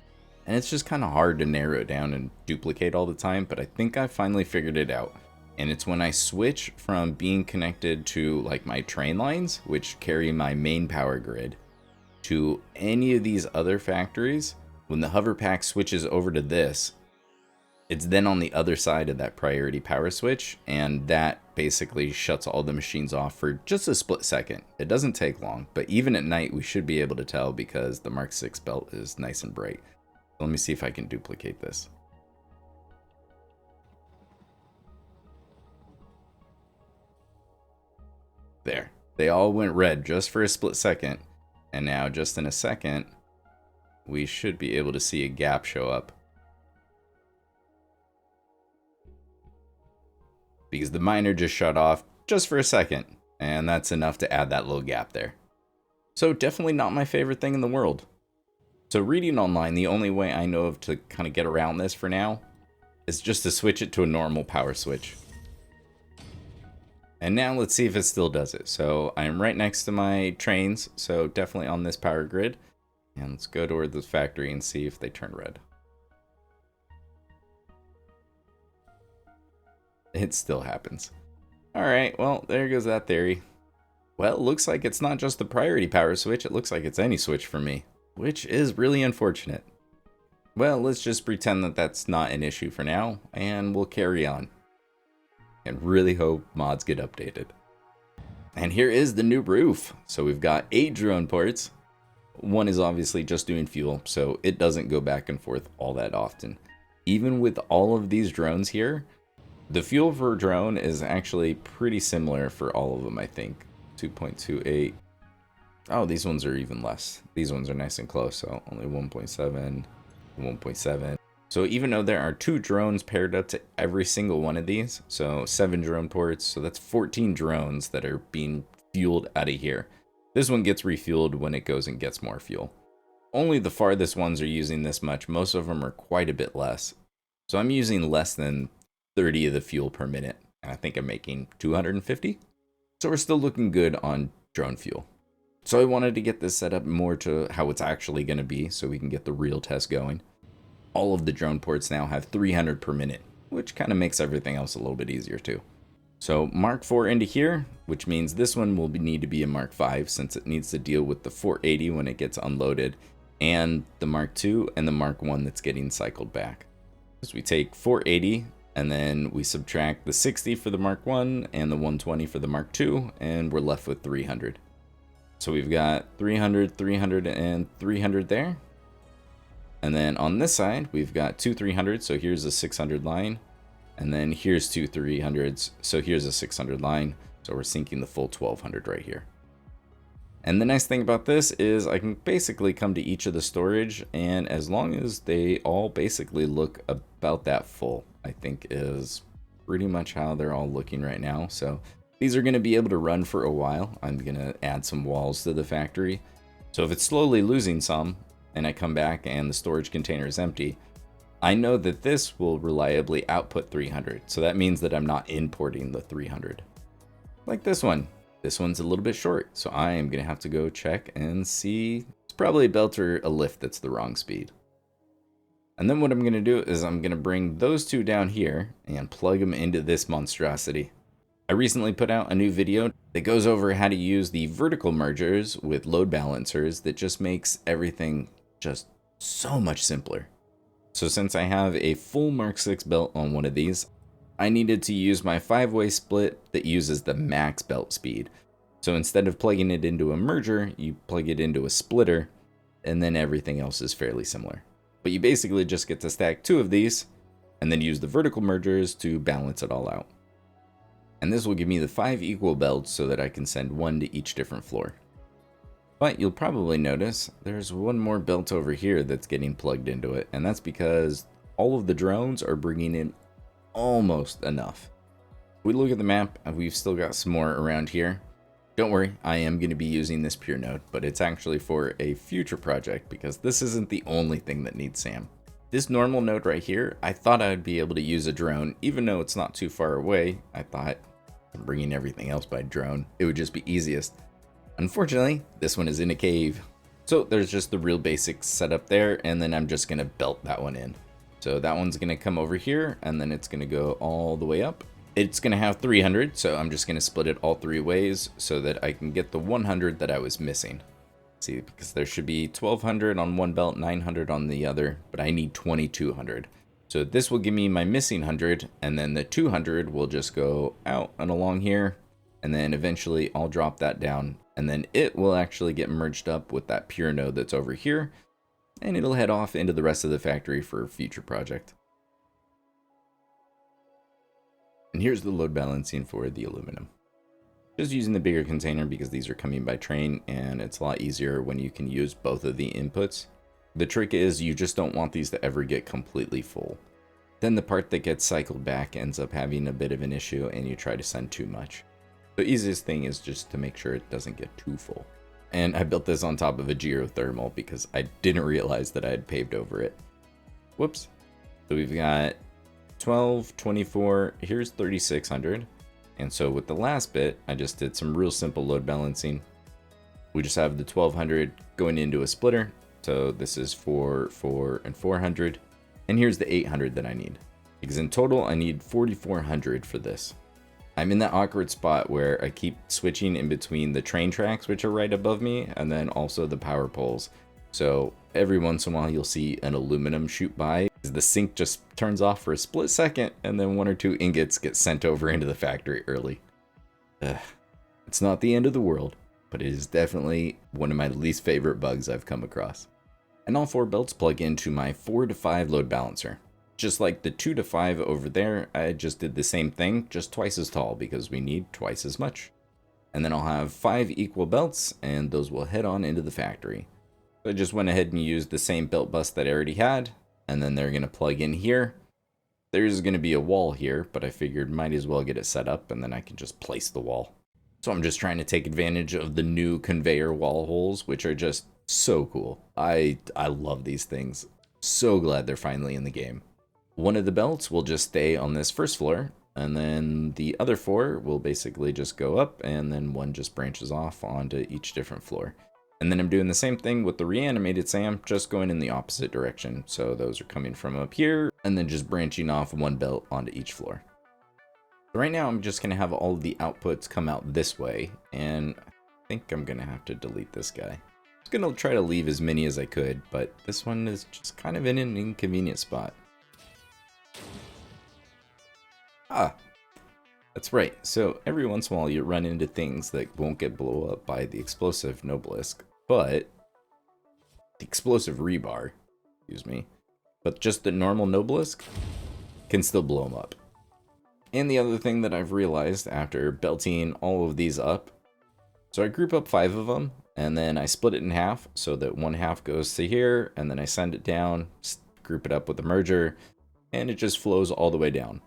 And it's just kind of hard to narrow it down and duplicate all the time, but I think I finally figured it out. And it's when I switch from being connected to like my train lines, which carry my main power grid, to any of these other factories, when the hover pack switches over to this, it's then on the other side of that priority power switch, and that basically shuts all the machines off for just a split second. It doesn't take long, but even at night we should be able to tell because the Mark 6 belt is nice and bright. Let me see if I can duplicate this. There. They all went red just for a split second. And now just in a second, we should be able to see a gap show up. Because the miner just shut off just for a second. And that's enough to add that little gap there. So definitely not my favorite thing in the world. So reading online, the only way I know of to kind of get around this for now is just to switch it to a normal power switch. And now let's see if it still does it. So I'm right next to my trains, so definitely on this power grid. And let's go toward the factory and see if they turn red. It still happens. Alright, well, there goes that theory. Well, it looks like it's not just the priority power switch, it looks like it's any switch for me, which is really unfortunate. Well, let's just pretend that that's not an issue for now, and we'll carry on. And really hope mods get updated. And here is the new roof. So we've got 8 drone ports. One is obviously just doing fuel, so it doesn't go back and forth all that often. Even with all of these drones here, the fuel for drone is actually pretty similar for all of them, I think. 2.28. Oh, these ones are even less. These ones are nice and close, so only 1.7, 1.7. So even though there are 2 drones paired up to every single one of these, so 7 drone ports, so that's 14 drones that are being fueled out of here. This one gets refueled when it goes and gets more fuel. Only the farthest ones are using this much. Most of them are quite a bit less. So I'm using less than 30 of the fuel per minute, and I think I'm making 250. So we're still looking good on drone fuel. So I wanted to get this set up more to how it's actually going to be, so we can get the real test going. All of the drone ports now have 300 per minute, which kind of makes everything else a little bit easier too. So Mark 4 into here, which means this one will need to be a Mark 5 since it needs to deal with the 480 when it gets unloaded, and the Mark 2 and the Mark 1 that's getting cycled back. So we take 480 and then we subtract the 60 for the Mark 1 and the 120 for the Mark 2, and we're left with 300. So we've got 300, 300, and 300 there. And then on this side, we've got 2 300s, so here's a 600 line. And then here's 2 300s, so here's a 600 line. So we're sinking the full 1200 right here. And the nice thing about this is I can basically come to each of the storage, and as long as they all basically look about that full, I think is pretty much how they're all looking right now. So these are going to be able to run for a while. I'm going to add some walls to the factory. So if it's slowly losing some, and I come back and the storage container is empty, I know that this will reliably output 300. So that means that I'm not importing the 300. Like this one. This one's a little bit short, so I am going to have to go check and see. It's probably a belt or a lift that's the wrong speed. And then what I'm going to do is I'm going to bring those 2 down here and plug them into this monstrosity. I recently put out a new video that goes over how to use the vertical mergers with load balancers that just makes everything just so much simpler. So since I have a full Mark 6 belt on one of these, I needed to use my 5-way split that uses the max belt speed. So instead of plugging it into a merger, you plug it into a splitter, and then everything else is fairly similar. But you basically just get to stack 2 of these, and then use the vertical mergers to balance it all out. And this will give me the 5 equal belts so that I can send 1 to each different floor. But you'll probably notice there's one more belt over here that's getting plugged into it, and that's because all of the drones are bringing in almost enough. If we look at the map, we've still got some more around here. Don't worry, I am going to be using this pure node, but it's actually for a future project because this isn't the only thing that needs SAM. This normal node right here, I thought I would be able to use a drone, even though it's not too far away. I thought bringing everything else by drone, it would just be easiest. Unfortunately, this one is in a cave. So there's just the real basic setup there, and then I'm just going to belt that one in. So that one's going to come over here, and then it's going to go all the way up. It's going to have 300, so I'm just going to split it all 3 ways so that I can get the 100 that I was missing. See, because there should be 1200 on one belt, 900 on the other, but I need 2200. So this will give me my missing 100, and then the 200 will just go out and along here, and then eventually I'll drop that down, and then it will actually get merged up with that pure node that's over here, and it'll head off into the rest of the factory for a future project. And here's the load balancing for the aluminum. Just using the bigger container because these are coming by train, and it's a lot easier when you can use both of the inputs. The trick is you just don't want these to ever get completely full. Then the part that gets cycled back ends up having a bit of an issue and you try to send too much. The easiest thing is just to make sure it doesn't get too full. And I built this on top of a geothermal because I didn't realize that I had paved over it. Whoops. So we've got 12, 24, here's 3600. And so with the last bit, I just did some real simple load balancing. We just have the 1200 going into a splitter. So this is 4, 4, and 400. And here's the 800 that I need. Because in total, I need 4400 for this. I'm in that awkward spot where I keep switching in between the train tracks, which are right above me, and then also the power poles. So every once in a while, you'll see an aluminum shoot by. The sink just turns off for a split second, and then 1 or 2 ingots get sent over into the factory early. It's not the end of the world, but it is definitely one of my least favorite bugs I've come across. And all 4 belts plug into my 4 to 5 load balancer. Just like the 2 to 5 over there, I just did the same thing, just twice as tall because we need twice as much. And then I'll have 5 equal belts, and those will head on into the factory. So I just went ahead and used the same belt bus that I already had, and then they're going to plug in here. There's going to be a wall here, but I figured might as well get it set up, and then I can just place the wall. So I'm just trying to take advantage of the new conveyor wall holes, which are just so cool. I love these things. So glad they're finally in the game. One of the belts will just stay on this first floor, and then the other 4 will basically just go up, and then one just branches off onto each different floor. And then I'm doing the same thing with the Reanimated SAM, just going in the opposite direction. So those are coming from up here, and then just branching off one belt onto each floor. So right now I'm just going to have all of the outputs come out this way, and I think I'm going to have to delete this guy. I was going to try to leave as many as I could, but this one is just kind of in an inconvenient spot. That's right. So every once in a while you run into things that won't get blown up by the explosive Nobelisk, but the explosive rebar, excuse me, but just the normal Nobelisk can still blow them up. And the other thing that I've realized after belting all of these up, so I group up 5 of them, and then I split it in half so that one half goes to here, and then I send it down, group it up with the merger, and it just flows all the way down.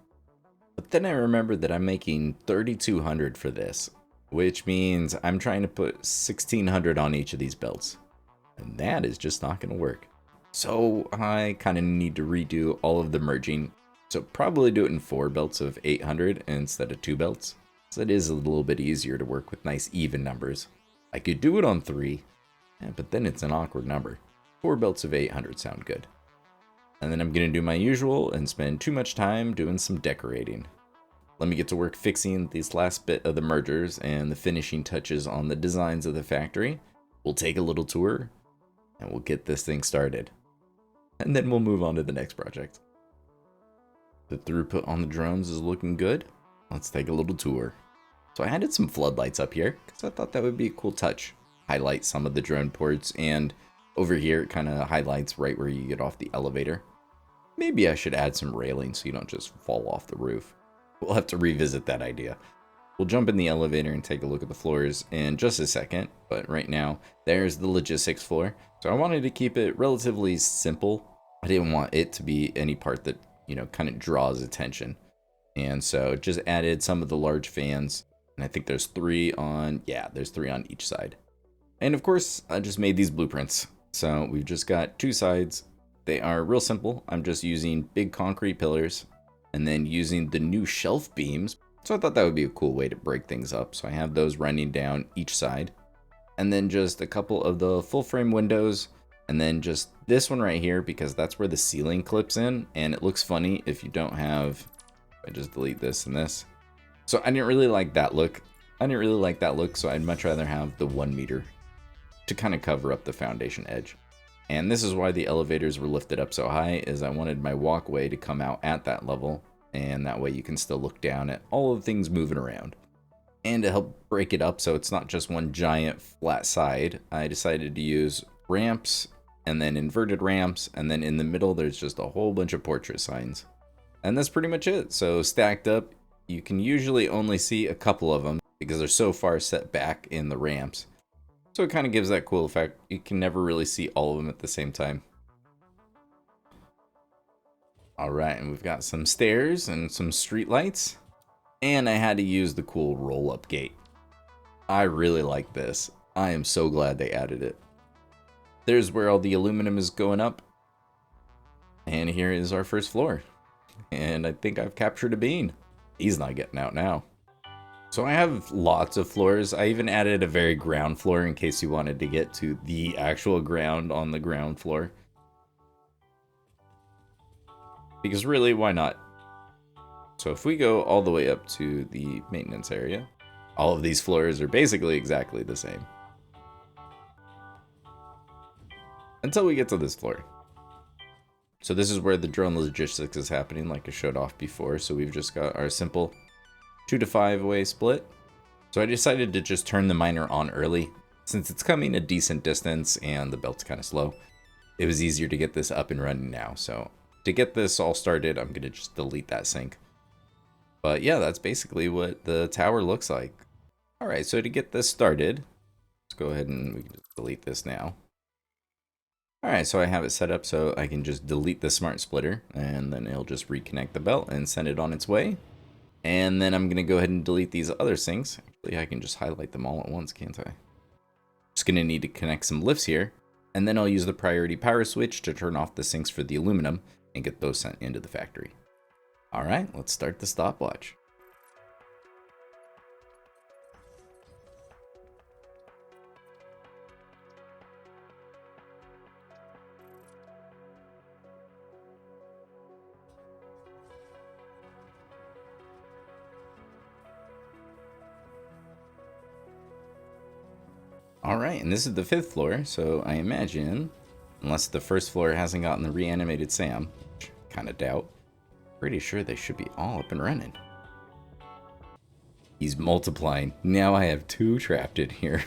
But then I remembered that I'm making 3200 for this, which means I'm trying to put 1600 on each of these belts. And that is just not going to work. So I kind of need to redo all of the merging. So probably do it in 4 belts of 800 instead of 2 belts. So it is a little bit easier to work with nice even numbers. I could do it on 3, but then it's an awkward number. 4 belts of 800 sound good. And then I'm going to do my usual and spend too much time doing some decorating. Let me get to work fixing this last bit of the mergers and the finishing touches on the designs of the factory. We'll take a little tour and we'll get this thing started. And then we'll move on to the next project. The throughput on the drones is looking good. Let's take a little tour. So I added some floodlights up here because I thought that would be a cool touch. Highlight some of the drone ports, and over here it kind of highlights right where you get off the elevator. Maybe I should add some railing so you don't just fall off the roof. We'll have to revisit that idea. We'll jump in the elevator and take a look at the floors in just a second, but right now there's the logistics floor. So I wanted to keep it relatively simple. I didn't want it to be any part that, kind of draws attention. And so just added some of the large fans, and I think there's 3 on each side. And of course, I just made these blueprints. So we've just got 2 sides. They are real simple. I'm just using big concrete pillars and then using the new shelf beams. So I thought that would be a cool way to break things up. So I have those running down each side. And then just a couple of the full frame windows. And then just this one right here, because that's where the ceiling clips in. And it looks funny if you don't have, I just delete this and this. So I didn't really like that look. So I'd much rather have the 1 meter to kind of cover up the foundation edge. And this is why the elevators were lifted up so high, is I wanted my walkway to come out at that level, and that way you can still look down at all of the things moving around. And to help break it up so it's not just one giant flat side, I decided to use ramps, and then inverted ramps, and then in the middle there's just a whole bunch of portrait signs. And that's pretty much it. So stacked up, you can usually only see a couple of them because they're so far set back in the ramps. So it kind of gives that cool effect. You can never really see all of them at the same time. All right, and we've got some stairs and some street lights. And I had to use the cool roll-up gate. I really like this. I am so glad they added it. There's where all the aluminum is going up. And here is our first floor. And I think I've captured a bean. He's not getting out now. So I have lots of floors. I even added a very ground floor in case you wanted to get to the actual ground on the ground floor. Because really, why not? So if we go all the way up to the maintenance area, all of these floors are basically exactly the same. Until we get to this floor. So this is where the drone logistics is happening, like I showed off before. So we've just got our simple 2 to 5 way split. So I decided to just turn the miner on early. Since it's coming a decent distance and the belt's kind of slow, it was easier to get this up and running now. So to get this all started, I'm going to just delete that sink. But yeah, that's basically what the tower looks like. All right, so to get this started, let's go ahead and we can just delete this now. All right, so I have it set up so I can just delete the smart splitter and then it'll just reconnect the belt and send it on its way. And then I'm gonna go ahead and delete these other sinks. Actually, I can just highlight them all at once, can't I? Just gonna need to connect some lifts here. And then I'll use the priority power switch to turn off the sinks for the aluminum and get those sent into the factory. All right, let's start the stopwatch. Alright, and this is the 5th floor, so I imagine, unless the first floor hasn't gotten the reanimated Sam, which I kind of doubt, pretty sure they should be all up and running. He's multiplying. Now I have 2 trapped in here.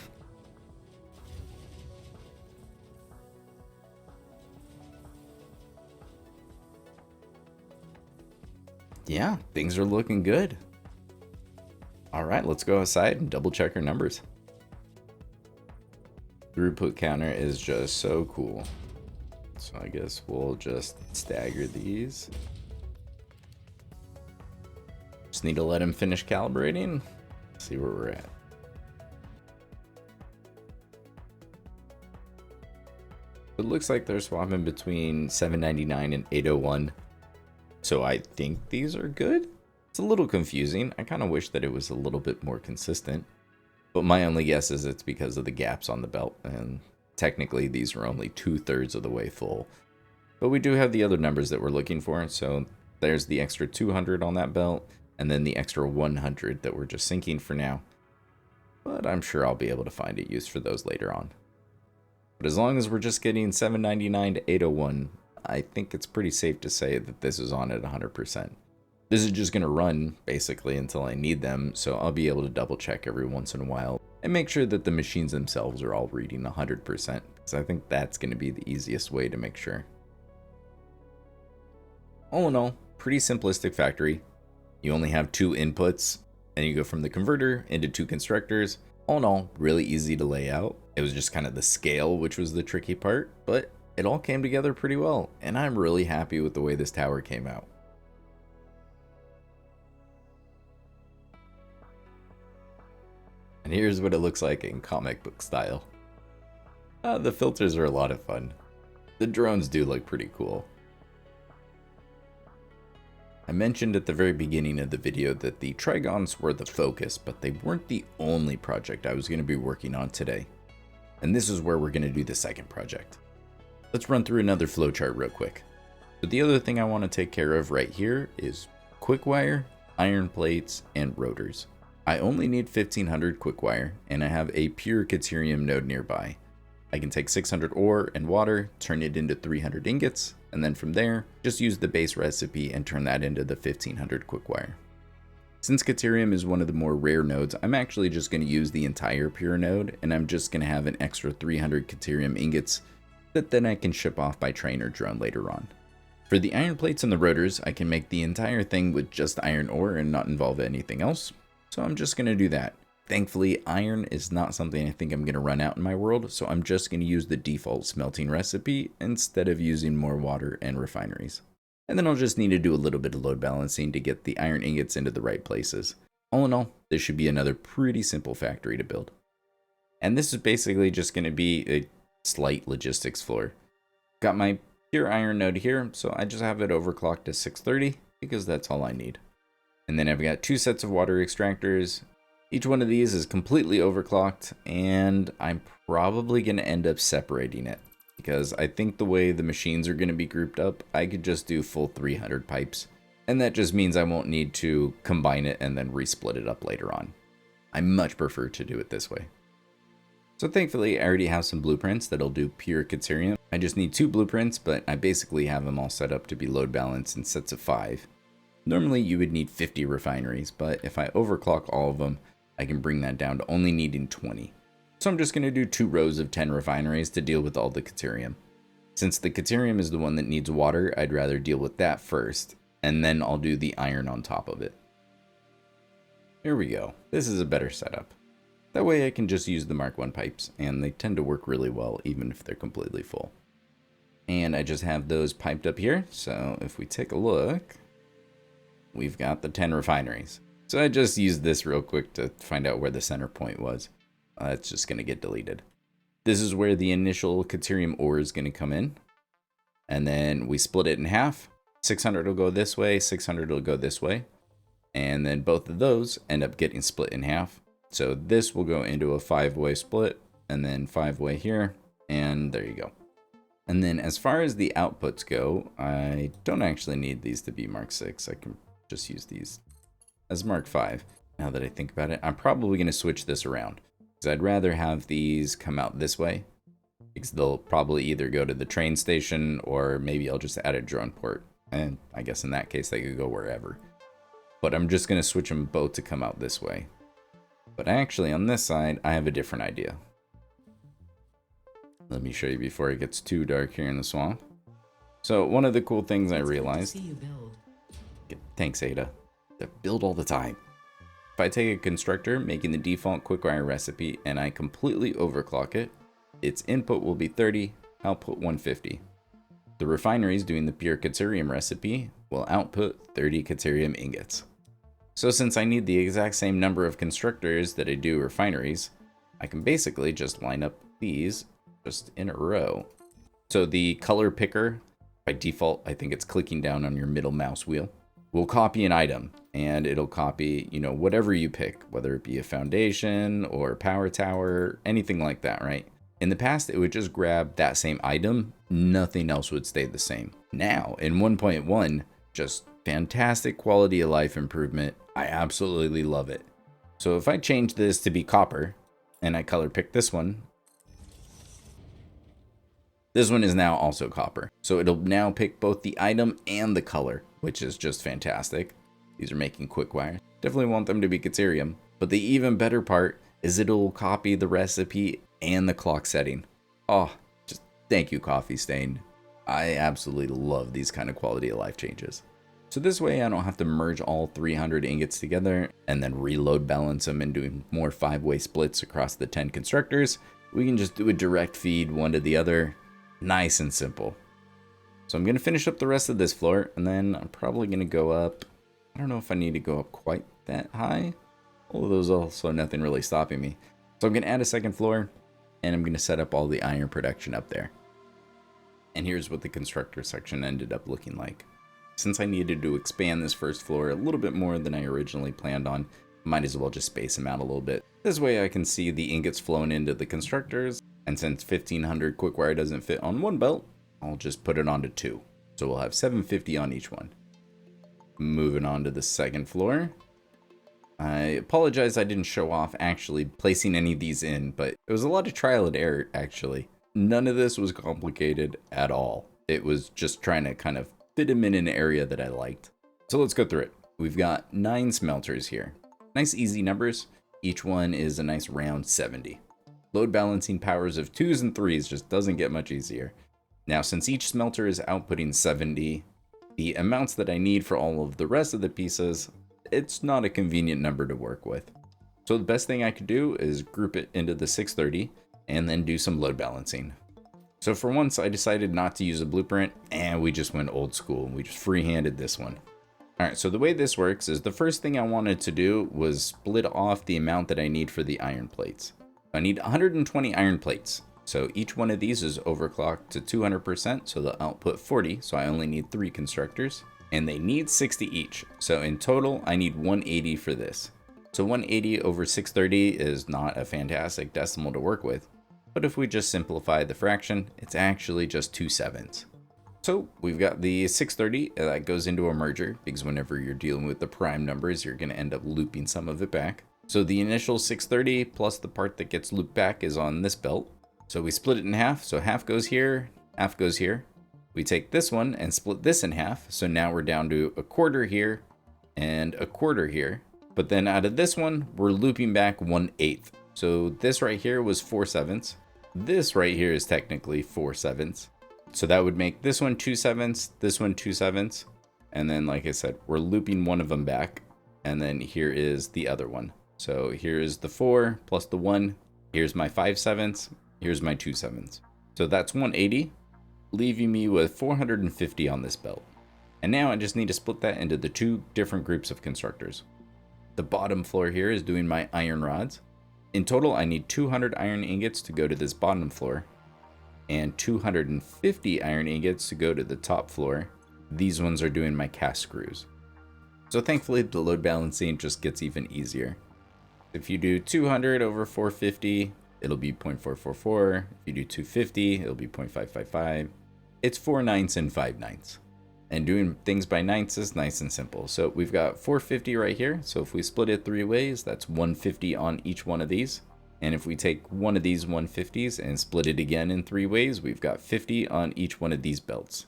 Yeah, things are looking good. Alright, let's go outside and double check our numbers. Throughput counter is just so cool. So I guess we'll just stagger these. Just need to let him finish calibrating. See where we're at. It looks like they're swapping between 799 and 801. So I think these are good. It's a little confusing. I kind of wish that it was a little bit more consistent. But my only guess is it's because of the gaps on the belt, and technically these are only 2/3 of the way full. But we do have the other numbers that we're looking for, so there's the extra 200 on that belt, and then the extra 100 that we're just syncing for now. But I'm sure I'll be able to find a use for those later on. But as long as we're just getting 799 to 801, I think it's pretty safe to say that this is on at 100%. This is just going to run, basically, until I need them, so I'll be able to double check every once in a while and make sure that the machines themselves are all reading 100%, because I think that's going to be the easiest way to make sure. All in all, pretty simplistic factory. You only have 2 inputs, and you go from the converter into 2 constructors. All in all, really easy to lay out. It was just kind of the scale, which was the tricky part, but it all came together pretty well, and I'm really happy with the way this tower came out. And here's what it looks like in comic book style. The filters are a lot of fun. The drones do look pretty cool. I mentioned at the very beginning of the video that the Trigons were the focus, but they weren't the only project I was going to be working on today. And this is where we're going to do the second project. Let's run through another flowchart real quick. But the other thing I want to take care of right here is Quickwire, iron plates, and rotors. I only need 1500 Quickwire, and I have a pure Caterium node nearby. I can take 600 ore and water, turn it into 300 ingots, and then from there, just use the base recipe and turn that into the 1500 Quickwire. Since Caterium is one of the more rare nodes, I'm actually just going to use the entire pure node, and I'm just going to have an extra 300 Caterium ingots that then I can ship off by train or drone later on. For the iron plates and the rotors, I can make the entire thing with just iron ore and not involve anything else. So I'm just going to do that. Thankfully, iron is not something I think I'm going to run out in my world, so I'm just going to use the default smelting recipe instead of using more water and refineries. And then I'll just need to do a little bit of load balancing to get the iron ingots into the right places. All in all, this should be another pretty simple factory to build. And this is basically just going to be a slight logistics floor. Got my pure iron node here, so I just have it overclocked to 630 because that's all I need. And then I've got 2 sets of water extractors. Each one of these is completely overclocked, and I'm probably going to end up separating it because I think the way the machines are going to be grouped up, I could just do full 300 pipes. And that just means I won't need to combine it and then resplit it up later on. I much prefer to do it this way. So thankfully, I already have some blueprints that'll do pure Caterium. I just need 2 blueprints, but I basically have them all set up to be load balanced in sets of 5. Normally, you would need 50 refineries, but if I overclock all of them, I can bring that down to only needing 20. So I'm just going to do 2 rows of 10 refineries to deal with all the Caterium. Since the Caterium is the one that needs water, I'd rather deal with that first, and then I'll do the iron on top of it. Here we go. This is a better setup. That way I can just use the Mark 1 pipes, and they tend to work really well even if they're completely full. And I just have those piped up here, so if we take a look, we've got the 10 refineries. So I just used this real quick to find out where the center point was. That's just going to get deleted. This is where the initial Caterium ore is going to come in, and then we split it in half. 600 will go this way, 600 will go this way, and then both of those end up getting split in half. So this will go into a 5-way split, and then 5-way here, and there you go. And then as far as the outputs go, I don't actually need these to be Mark 6. I can just use these as Mark 5. Now that I think about it, I'm probably going to switch this around, because I'd rather have these come out this way, because they'll probably either go to the train station, or maybe I'll just add a drone port. And I guess in that case, they could go wherever. But I'm just going to switch them both to come out this way. But actually, on this side, I have a different idea. Let me show you before it gets too dark here in the swamp. So one of the cool things I realized... Thanks, Ada. They build all the time. If I take a constructor, making the default Quickwire recipe, and I completely overclock it, its input will be 30, output 150. The refineries doing the pure Caterium recipe will output 30 Caterium ingots. So since I need the exact same number of constructors that I do refineries, I can basically just line up these just in a row. So the color picker, by default, I think it's clicking down on your middle mouse wheel, will copy an item, and it'll copy, whatever you pick, whether it be a foundation or a power tower, anything like that, right? In the past, it would just grab that same item, nothing else would stay the same. Now, in 1.1, just fantastic quality of life improvement. I absolutely love it. So if I change this to be copper, and I color pick this one is now also copper. So it'll now pick both the item and the color, which is just fantastic. These are making Quickwire. Definitely want them to be Caterium. But the even better part is it'll copy the recipe and the clock setting. Oh, just thank you, Coffee Stain. I absolutely love these kind of quality of life changes. So this way I don't have to merge all 300 ingots together and then reload balance them and doing more 5-way splits across the 10 constructors. We can just do a direct feed one to the other. Nice and simple. So I'm going to finish up the rest of this floor, and then I'm probably going to go up. I don't know if I need to go up quite that high. Although there's also nothing really stopping me. So I'm going to add a second floor, and I'm going to set up all the iron production up there. And here's what the constructor section ended up looking like. Since I needed to expand this first floor a little bit more than I originally planned on, might as well just space them out a little bit. This way I can see the ingots flowing into the constructors, and since 1500 Quickwire doesn't fit on one belt, I'll just put it onto 2. So we'll have 750 on each one. Moving on to the second floor. I apologize I didn't show off actually placing any of these in, but it was a lot of trial and error actually. None of this was complicated at all. It was just trying to kind of fit them in an area that I liked. So let's go through it. We've got 9 smelters here. Nice easy numbers. Each one is a nice round 70. Load balancing powers of 2s and 3s just doesn't get much easier. Now since each smelter is outputting 70, the amounts that I need for all of the rest of the pieces, it's not a convenient number to work with. So the best thing I could do is group it into the 630 and then do some load balancing. So for once, I decided not to use a blueprint, and we just went old school. We just freehanded this one. All right, so the way this works is the first thing I wanted to do was split off the amount that I need for the iron plates. I need 120 iron plates. So each one of these is overclocked to 200%, so they'll output 40, so I only need 3 constructors. And they need 60 each, so in total, I need 180 for this. So 180 over 630 is not a fantastic decimal to work with, but if we just simplify the fraction, it's actually just 2/7. So we've got the 630 that goes into a merger, because whenever you're dealing with the prime numbers, you're going to end up looping some of it back. So the initial 630 plus the part that gets looped back is on this belt. So we split it in half, so half goes here, half goes here. We take this one and split this in half, so now we're down to a quarter here and a quarter here. But then out of this one, we're looping back 1/8. So this right here was 4/7. This right here is technically 4/7. So that would make this one 2/7, this one 2/7. And then, like I said, we're looping one of them back. And then here is the other one. So here is the 4 plus the 1. Here's my 5/7. Here's my 2/7. So that's 180, leaving me with 450 on this belt. And now I just need to split that into the 2 different groups of constructors. The bottom floor here is doing my iron rods. In total, I need 200 iron ingots to go to this bottom floor, and 250 iron ingots to go to the top floor. These ones are doing my cast screws. So thankfully, the load balancing just gets even easier. If you do 200 over 450, it'll be 0.444. If you do 250, it'll be 0.555. It's 4 9ths and 5 9ths. And doing things by ninths is nice and simple. So we've got 450 right here. So if we split it 3 ways, that's 150 on each one of these. And if we take one of these 150s and split it again in 3 ways, we've got 50 on each one of these belts.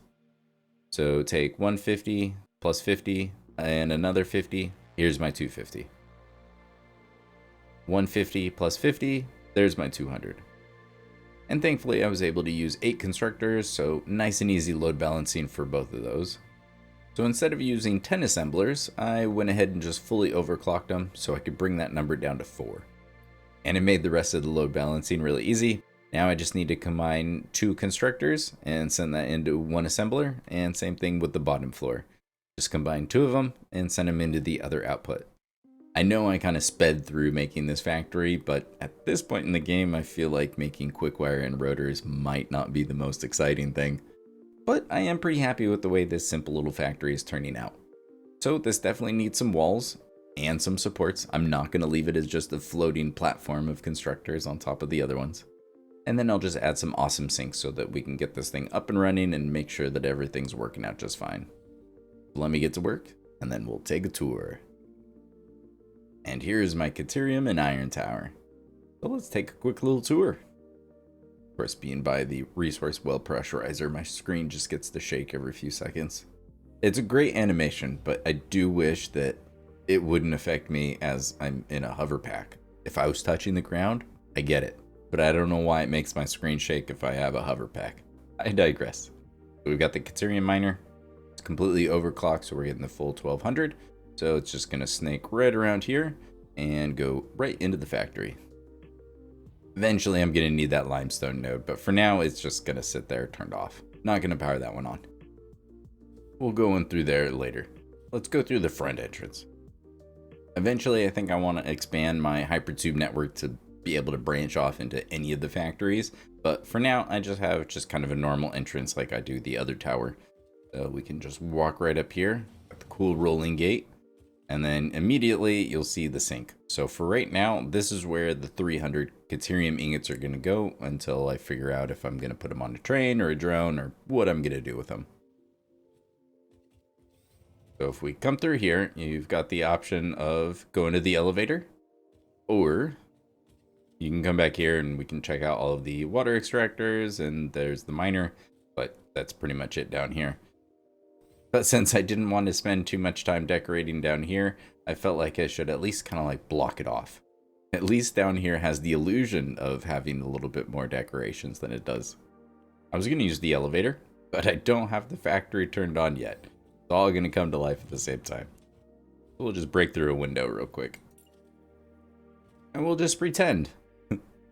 So take 150 plus 50 and another 50. Here's my 250. 150 plus 50, there's my 200. And thankfully I was able to use 8 constructors, so nice and easy load balancing for both of those. So instead of using 10 assemblers, I went ahead and just fully overclocked them so I could bring that number down to 4. And it made the rest of the load balancing really easy. Now I just need to combine 2 constructors and send that into 1 assembler, and same thing with the bottom floor. Just combine 2 of them and send them into the other output. I know I kind of sped through making this factory, but at this point in the game, I feel like making Quickwire and Rotors might not be the most exciting thing. But I am pretty happy with the way this simple little factory is turning out. So this definitely needs some walls and some supports. I'm not going to leave it as just a floating platform of constructors on top of the other ones. And then I'll just add some awesome sinks so that we can get this thing up and running and make sure that everything's working out just fine. Let me get to work, and then we'll take a tour. And here's my Caterium and Iron Tower. So let's take a quick little tour. Of course, being by the resource well pressurizer, my screen just gets to shake every few seconds. It's a great animation, but I do wish that it wouldn't affect me as I'm in a hover pack. If I was touching the ground, I get it. But I don't know why it makes my screen shake if I have a hover pack. I digress. So we've got the Caterium miner. It's completely overclocked, so we're getting the full 1200. So it's just going to snake right around here and go right into the factory. Eventually I'm going to need that limestone node, but for now it's just going to sit there turned off. Not going to power that one on. We'll go in through there later. Let's go through the front entrance. Eventually I think I want to expand my hypertube network to be able to branch off into any of the factories, but for now I just have kind of a normal entrance like I do the other tower. So we can just walk right up here at the cool rolling gate. And then immediately you'll see the sink. So for right now, this is where the 300 Caterium ingots are going to go until I figure out if I'm going to put them on a train or a drone or what I'm going to do with them. So if we come through here, you've got the option of going to the elevator, or you can come back here and we can check out all of the water extractors, and there's the miner, but that's pretty much it down here. But since I didn't want to spend too much time decorating down here, I felt like I should at least kind of like block it off. At least down here has the illusion of having a little bit more decorations than it does. I was going to use the elevator, but I don't have the factory turned on yet. It's all going to come to life at the same time. We'll just break through a window real quick. And we'll just pretend.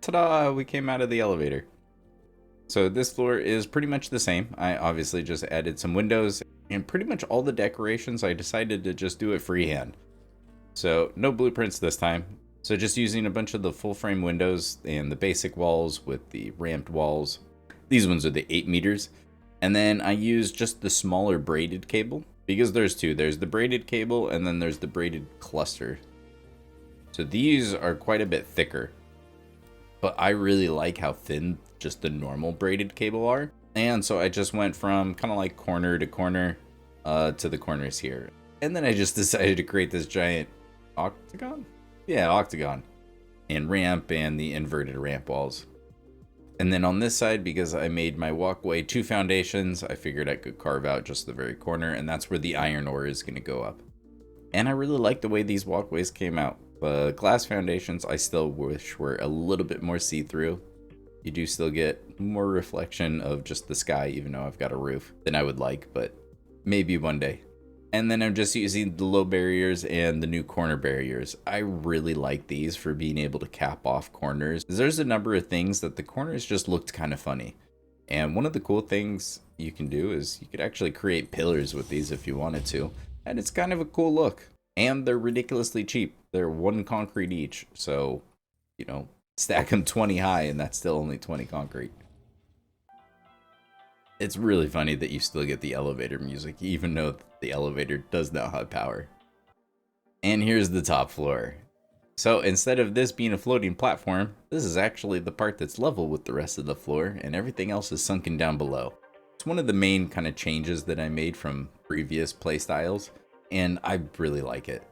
Ta-da! We came out of the elevator. So this floor is pretty much the same. I obviously just added some windows, and pretty much all the decorations I decided to just do it freehand. So no blueprints this time. So just using a bunch of the full frame windows and the basic walls with the ramped walls. These ones are the 8 meters. And then I use just the smaller braided cable, because there's two. There's the braided cable and then there's the braided cluster. So these are quite a bit thicker, but I really like how thin just the normal braided cable are. And so I just went from kind of like corner to corner to the corners here. And then I just decided to create this giant octagon? Yeah, octagon. And ramp and the inverted ramp walls. And then on this side, because I made my walkway 2 foundations, I figured I could carve out just the very corner, and that's where the iron ore is going to go up. And I really like the way these walkways came out. The glass foundations I still wish were a little bit more see-through. You do still get more reflection of just the sky, even though I've got a roof, than I would like, but maybe one day. And then I'm just using the low barriers and the new corner barriers. I really like these for being able to cap off corners. There's a number of things that the corners just looked kind of funny. And one of the cool things you can do is you could actually create pillars with these if you wanted to. And it's kind of a cool look. And they're ridiculously cheap. They're 1 concrete each. So, you know, stack them 20 high and that's still only 20 concrete. It's really funny that you still get the elevator music, even though the elevator does not have power. And here's the top floor. So instead of this being a floating platform, this is actually the part that's level with the rest of the floor, and everything else is sunken down below. It's one of the main kind of changes that I made from previous playstyles, and I really like it.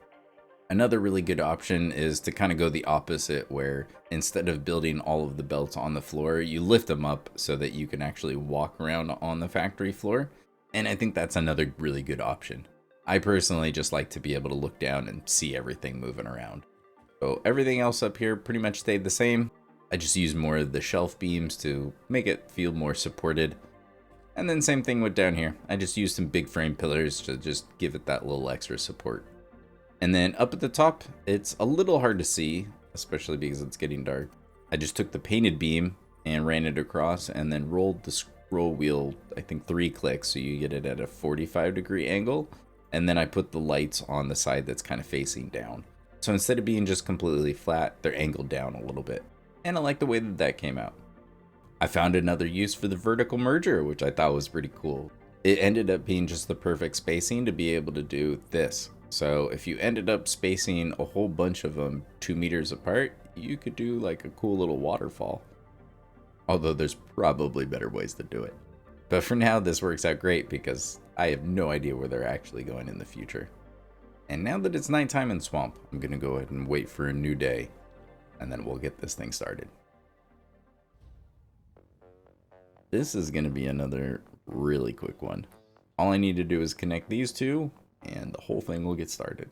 Another really good option is to kind of go the opposite, where instead of building all of the belts on the floor, you lift them up so that you can actually walk around on the factory floor. And I think that's another really good option. I personally just like to be able to look down and see everything moving around. So everything else up here pretty much stayed the same. I just used more of the shelf beams to make it feel more supported. And then same thing with down here. I just used some big frame pillars to just give it that little extra support. And then up at the top, it's a little hard to see, especially because it's getting dark. I just took the painted beam and ran it across and then rolled the scroll wheel, I think 3 clicks, so you get it at a 45-degree angle. And then I put the lights on the side that's kind of facing down. So instead of being just completely flat, they're angled down a little bit. And I like the way that that came out. I found another use for the vertical merger, which I thought was pretty cool. It ended up being just the perfect spacing to be able to do this. So if you ended up spacing a whole bunch of them 2 meters apart, you could do like a cool little waterfall. Although there's probably better ways to do it. But for now, this works out great because I have no idea where they're actually going in the future. And now that it's nighttime in Swamp, I'm going to go ahead and wait for a new day, and then we'll get this thing started. This is going to be another really quick one. All I need to do is connect these two, and the whole thing will get started.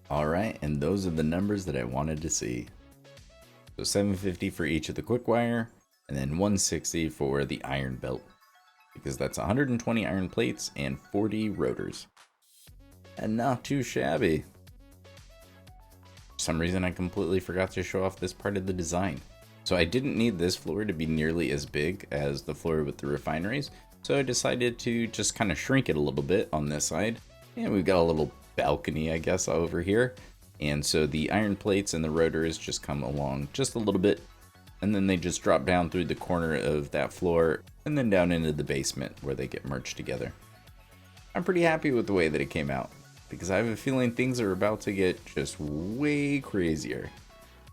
Alright, and those are the numbers that I wanted to see. So 750 for each of the Quickwire, and then 160 for the iron belt, because that's 120 iron plates and 40 rotors. And not too shabby. For some reason I completely forgot to show off this part of the design. So I didn't need this floor to be nearly as big as the floor with the refineries, so I decided to just kind of shrink it a little bit on this side. And we've got a little balcony, I guess, over here. And so the iron plates and the rotors just come along just a little bit, and then they just drop down through the corner of that floor and then down into the basement where they get merged together. I'm pretty happy with the way that it came out, because I have a feeling things are about to get just way crazier.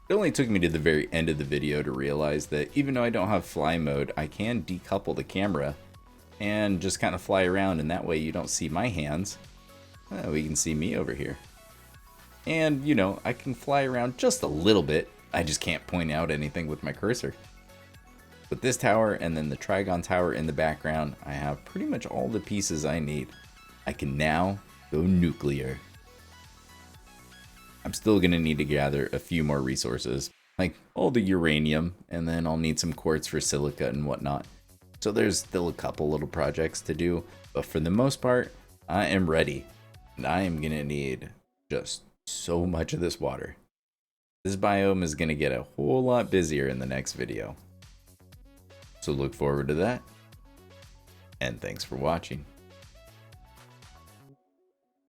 It only took me to the very end of the video to realize that even though I don't have fly mode, I can decouple the camera and just kind of fly around, and that way you don't see my hands. We can see me over here. And, you know, I can fly around just a little bit. I just can't point out anything with my cursor. With this tower and then the Trigon Tower in the background, I have pretty much all the pieces I need. I can now go nuclear. I'm still going to need to gather a few more resources, like all the uranium, and then I'll need some quartz for silica and whatnot. So there's still a couple little projects to do, but for the most part, I am ready. And I am going to need just so much of this water. This biome is going to get a whole lot busier in the next video. So look forward to that. And thanks for watching.